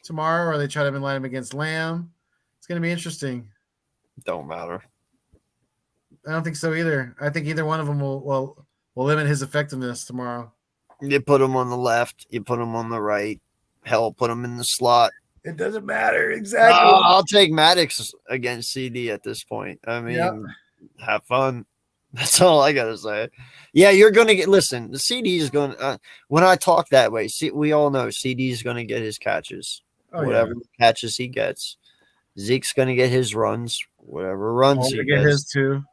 tomorrow, or they try to line him against Lamb. It's going to be interesting. Don't matter. I don't think so either. I think either one of them will limit his effectiveness tomorrow. You put him on the left. You put him on the right. Hell, put him in the slot. It doesn't matter exactly. I'll take Maddox against CD at this point. I mean, have fun. That's all I gotta say. Yeah, you're gonna get. Listen, the CD is gonna. When I talk that way, see, we all know CD is gonna get his catches, whatever catches he gets. Zeke's gonna get his runs, whatever runs he get gets. his too.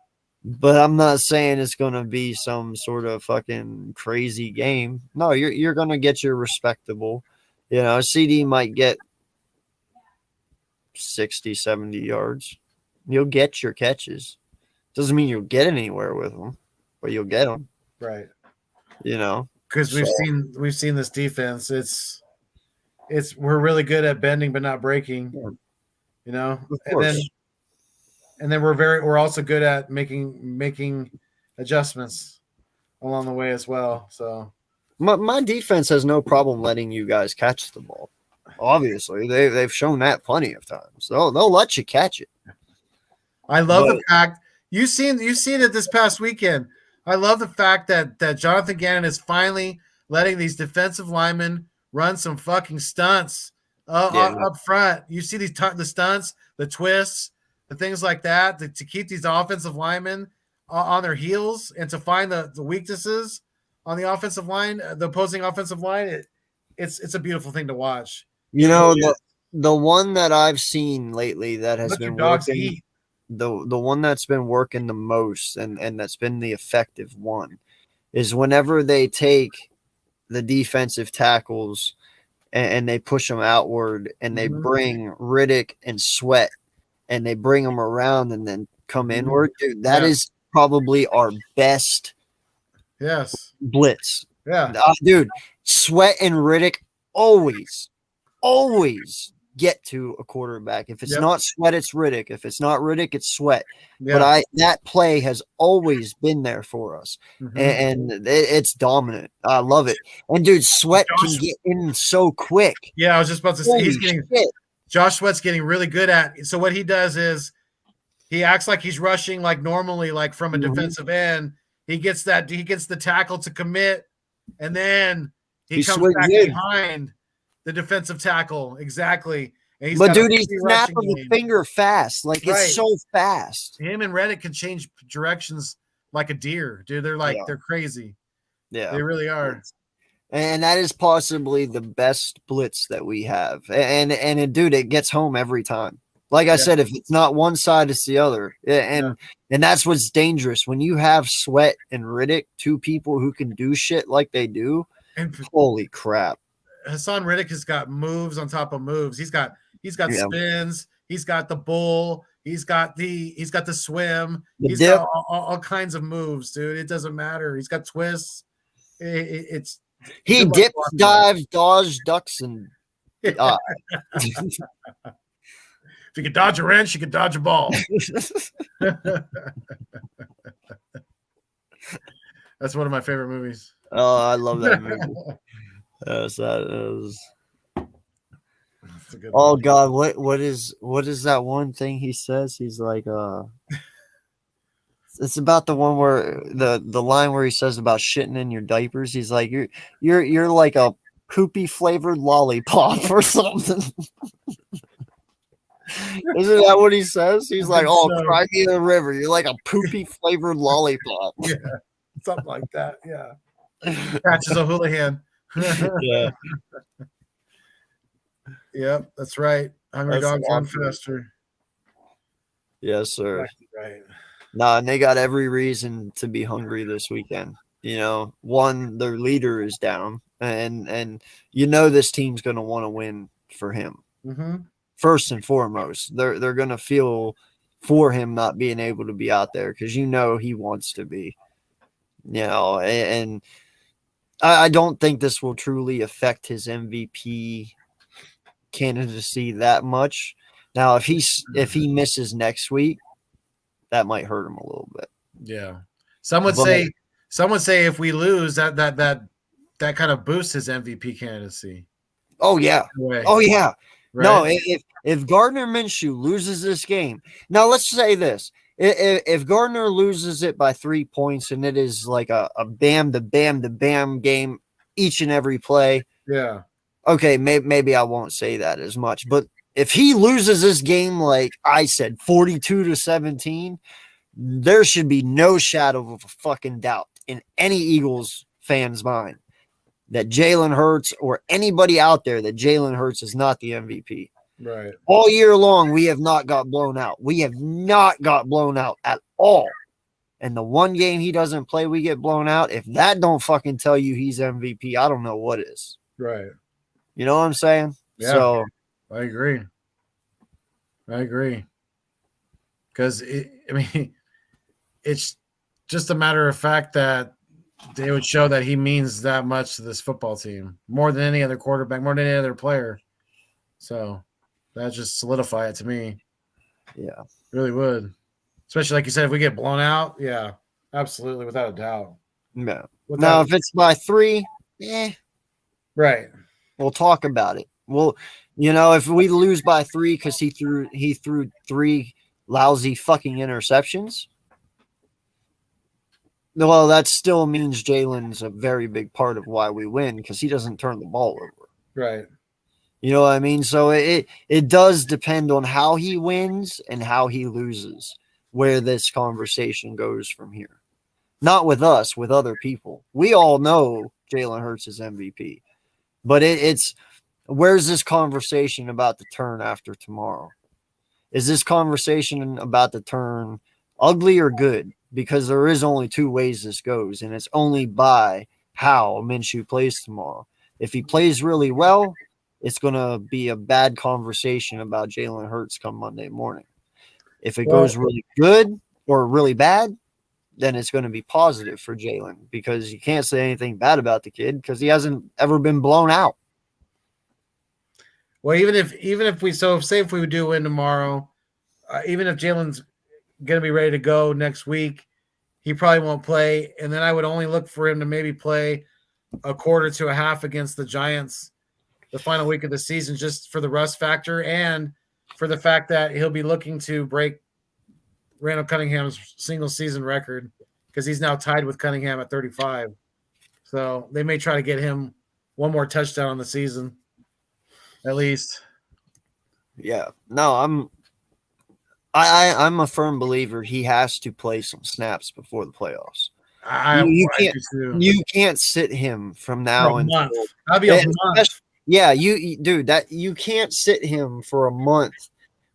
But I'm not saying it's gonna be some sort of fucking crazy game. No, you're gonna get your respectable. You know, CD might get 60, 70 yards. You'll get your catches. Doesn't mean you'll get anywhere with them, but you'll get them. Right. You know, because we've seen this defense. It's we're really good at bending but not breaking. You know, and then we're also good at making adjustments along the way as well. So my defense has no problem letting you guys catch the ball. Obviously, they've shown that plenty of times. They'll let you catch it. I love the fact you've seen it this past weekend. I love the fact that Jonathan Gannon is finally letting these defensive linemen run some fucking stunts up front. You see the stunts, the twists, the things like that to keep these offensive linemen on their heels and to find the weaknesses on the offensive line, the opposing offensive line. It's a beautiful thing to watch. You know, the one that I've seen lately that has been working, the one that's been working the most and that's been the effective one is whenever they take the defensive tackles and they push them outward and they bring Riddick and Sweat and they bring them around and then come inward. Dude, that is probably our best blitz. Yeah. Dude, Sweat and Riddick always get to a quarterback. If it's not Sweat, it's Riddick. If it's not Riddick, it's Sweat. Yeah. But that play has always been there for us, and it's dominant. I love it. And dude, Sweat can get in so quick. Yeah, I was just about to say Josh Sweat's getting really good at. So what he does is he acts like he's rushing like normally, like from a defensive end. He gets the tackle to commit, and then he comes back behind the defensive tackle. Exactly. And but dude, he's snap of the finger fast. Like it's so fast. Him and Reddick can change directions like a deer, dude. They're they're crazy. Yeah. They really are. And that is possibly the best blitz that we have. And dude, it gets home every time. Like I said, if it's not one side, it's the other. And that's what's dangerous. When you have Sweat and Riddick, two people who can do shit like they do, And holy crap. Hassan Riddick has got moves on top of moves. He's got Yeah. spins. He's got the bull. He's got the swim. The He's dip. got all kinds of moves, dude. It doesn't matter. He's got twists. It's He good luck dips, blocking dives, dodges, ducks, and that. If you can dodge a wrench, you can dodge a ball. That's one of my favorite movies. oh, I love that movie. That's That's a good Oh one. God, what is that one thing he says? He's like, it's about the one where the line where he says about shitting in your diapers. He's like, you're like a poopy flavored lollipop or something. Isn't that what he says? He's like, oh, so. cry me in the river. You're like a poopy flavored lollipop. Yeah, something like that. Yeah, catches a Houlihan. Yeah. Yep, that's right. Hungry That's dogs run awesome. faster. Yes, sir. Right. Nah, and they got every reason to be hungry this weekend. You know, one, their leader is down, and you know this team's going to want to win for him. Mm-hmm. First and foremost, they're going to feel for him not being able to be out there because you know he wants to be. You know, and I don't think this will truly affect his MVP candidacy that much. Now, if he misses next week, that might hurt him a little bit. Yeah. Some would say if we lose, that kind of boosts his MVP candidacy. Oh yeah. Right. Oh yeah. Right? No, if Gardner Minshew loses this game, now let's say this: if Gardner loses it by 3 points and it is like a bam to bam to bam game each and every play, Yeah. okay, maybe I won't say that as much. But if he loses this game, like I said, 42-17, there should be no shadow of a fucking doubt in any Eagles fan's mind that Jalen Hurts or anybody out there that Jalen Hurts is not the MVP. Right. All year long, we have not got blown out. We have not got blown out at all. And the one game he doesn't play, we get blown out. If that don't fucking tell you he's MVP, I don't know what is. Right. You know what I'm saying? Yeah. So I agree. Because it's just a matter of fact that they would show that he means that much to this football team more than any other quarterback, more than any other player. So that just solidify it to me. yeah. Really would. Especially like you said, if we get blown out, yeah, absolutely, without a doubt. No. Without, Now, if it's by 3, right. we'll talk about it. Well, you know, if we lose by 3 because he threw 3 lousy fucking interceptions, well, that still means Jalen's a very big part of why we win because he doesn't turn the ball over. Right. You know what I mean? So it does depend on how he wins and how he loses, where this conversation goes from here. Not with us, with other people. We all know Jalen Hurts is MVP. But it's where's this conversation about to turn after tomorrow? Is this conversation about to turn ugly or good? Because there is only 2 ways this goes, and it's only by how Minshew plays tomorrow. If he plays really well, it's going to be a bad conversation about Jalen Hurts come Monday morning. If it goes really good or really bad, then it's going to be positive for Jalen because you can't say anything bad about the kid because he hasn't ever been blown out. Well, even if we say if we do win tomorrow, even if Jalen's going to be ready to go next week, he probably won't play. And then I would only look for him to maybe play a quarter to a half against the Giants the final week of the season, just for the rust factor and for the fact that he'll be looking to break Randall Cunningham's single season record because he's now tied with Cunningham at 35. So they may try to get him one more touchdown on the season, at least. Yeah. No, I'm a firm believer he has to play some snaps before the playoffs. You I can't do too. you can't sit him from For now a until month. That'd be a Eh, month. yeah, dude, that you can't sit him for a month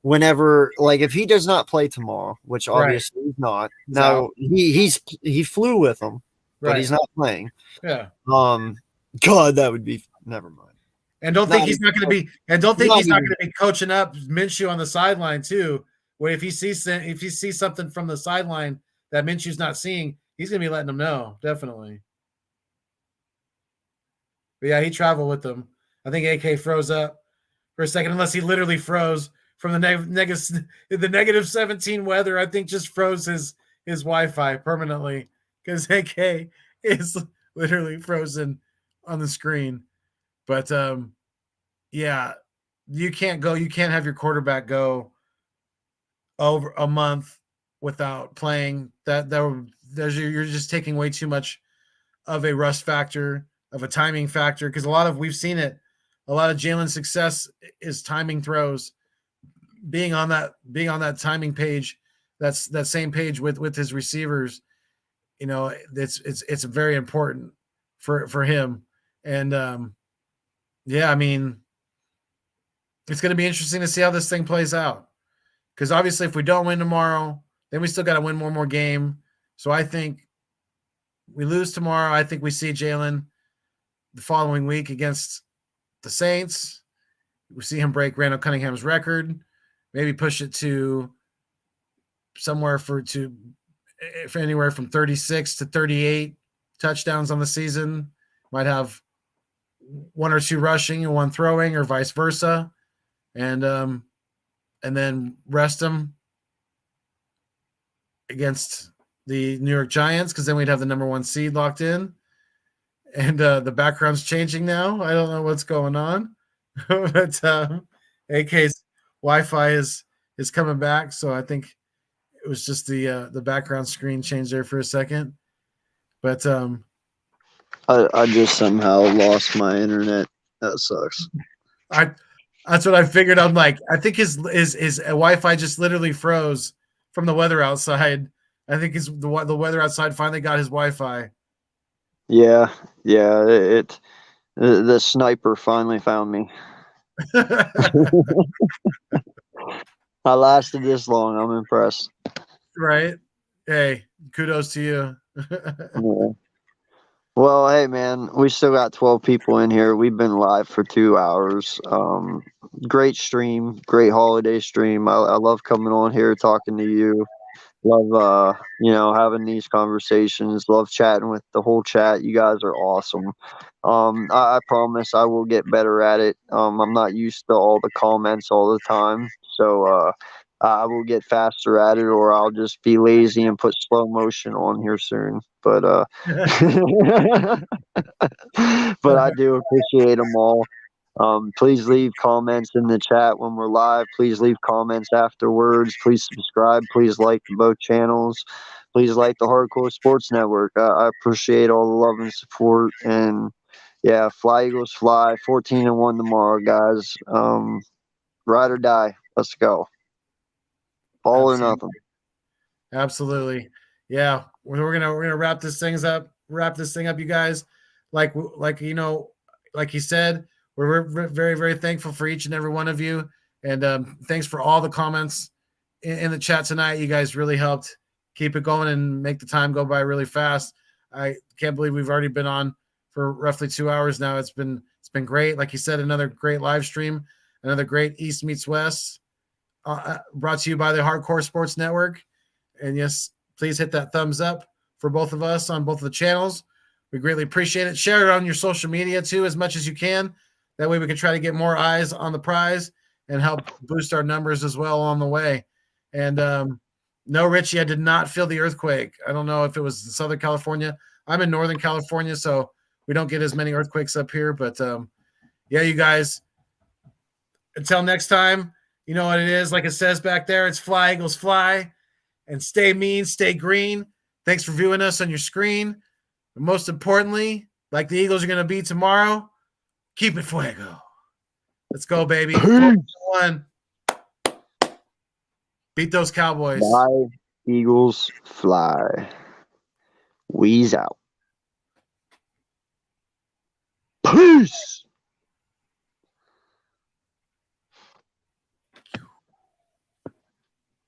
whenever, like, if he does not play tomorrow, which Right. obviously he's not. He's Now out. he flew with him, but Right. he's not playing. Yeah. God, that would be never mind. And don't think he's not going to be. And don't think not he's not even- going to be coaching up Minshew on the sideline too. Where if he sees something from the sideline that Minshew's not seeing, he's going to be letting them know. Definitely. But yeah, he traveled with them. I think AK froze up for a second, unless he literally froze from the negative 17 weather. I think just froze his Wi-Fi permanently because AK is literally frozen on the screen. But yeah, you can't have your quarterback go over a month without playing. You're just taking way too much of a rust factor, of a timing factor, because we've seen it. A lot of Jalen's success is timing throws, being on that timing page. That's that same page with his receivers. You know, it's very important for him. And yeah, I mean, it's going to be interesting to see how this thing plays out. Because obviously, if we don't win tomorrow, then we still got to win one more game. So I think we lose tomorrow. I think we see Jalen the following week against the Saints. We see him break Randall Cunningham's record, maybe push it to somewhere for anywhere from 36 to 38 touchdowns on the season. Might have one or two rushing and one throwing, or vice versa, and then rest him against the New York Giants, because then we'd have the number 1 seed locked in. And the background's changing now. I don't know what's going on, but AK's Wi-Fi is coming back, so I think it was just the background screen changed there for a second. But I just somehow lost my internet. That sucks. That's what I figured. I'm like, I think his Wi-Fi just literally froze from the weather outside. I think the weather outside finally got his Wi-Fi. Yeah, the sniper finally found me. I lasted this long. I'm impressed. Right? Hey, kudos to you. Yeah. Well, hey man, we still got 12 people in here. We've been live for 2 hours. Great stream, great holiday stream. I love coming on here talking to you. Love having these conversations. Love chatting with the whole chat. You guys are awesome. I promise I will get better at it. I'm not used to all the comments all the time, so I will get faster at it, or I'll just be lazy and put slow motion on here soon. But but I do appreciate them all. Please leave comments in the chat when we're live. Please leave comments afterwards. Please subscribe. Please like both channels. Please like the Hardcore Sports Network. I appreciate all the love and support. And yeah, fly Eagles fly. 14-1 tomorrow, guys. Ride or die. Let's go. Ball or nothing. Absolutely. Yeah, we're gonna wrap this thing up, you guys. Like he said, we're very, very thankful for each and every one of you, and thanks for all the comments in the chat tonight. You guys really helped keep it going and make the time go by really fast. I can't believe we've already been on for roughly 2 hours now. It's been great. Like you said, another great live stream, another great East Meets West, brought to you by the Hardcore Sports Network. And yes, please hit that thumbs up for both of us on both of the channels. We greatly appreciate it. Share it on your social media too, as much as you can. That way we can try to get more eyes on the prize and help boost our numbers as well on the way. And no, Richie, I did not feel the earthquake. I don't know if it was in Southern California. I'm in Northern California, so we don't get as many earthquakes up here. But yeah, you guys, until next time, you know what it is. Like it says back there, it's fly, Eagles, fly. And stay mean, stay green. Thanks for viewing us on your screen. And most importantly, like the Eagles are going to be tomorrow, keep it fuego. Let's go, baby. 4-1. Beat those Cowboys. Fly, Eagles, fly. Wheeze out. Peace.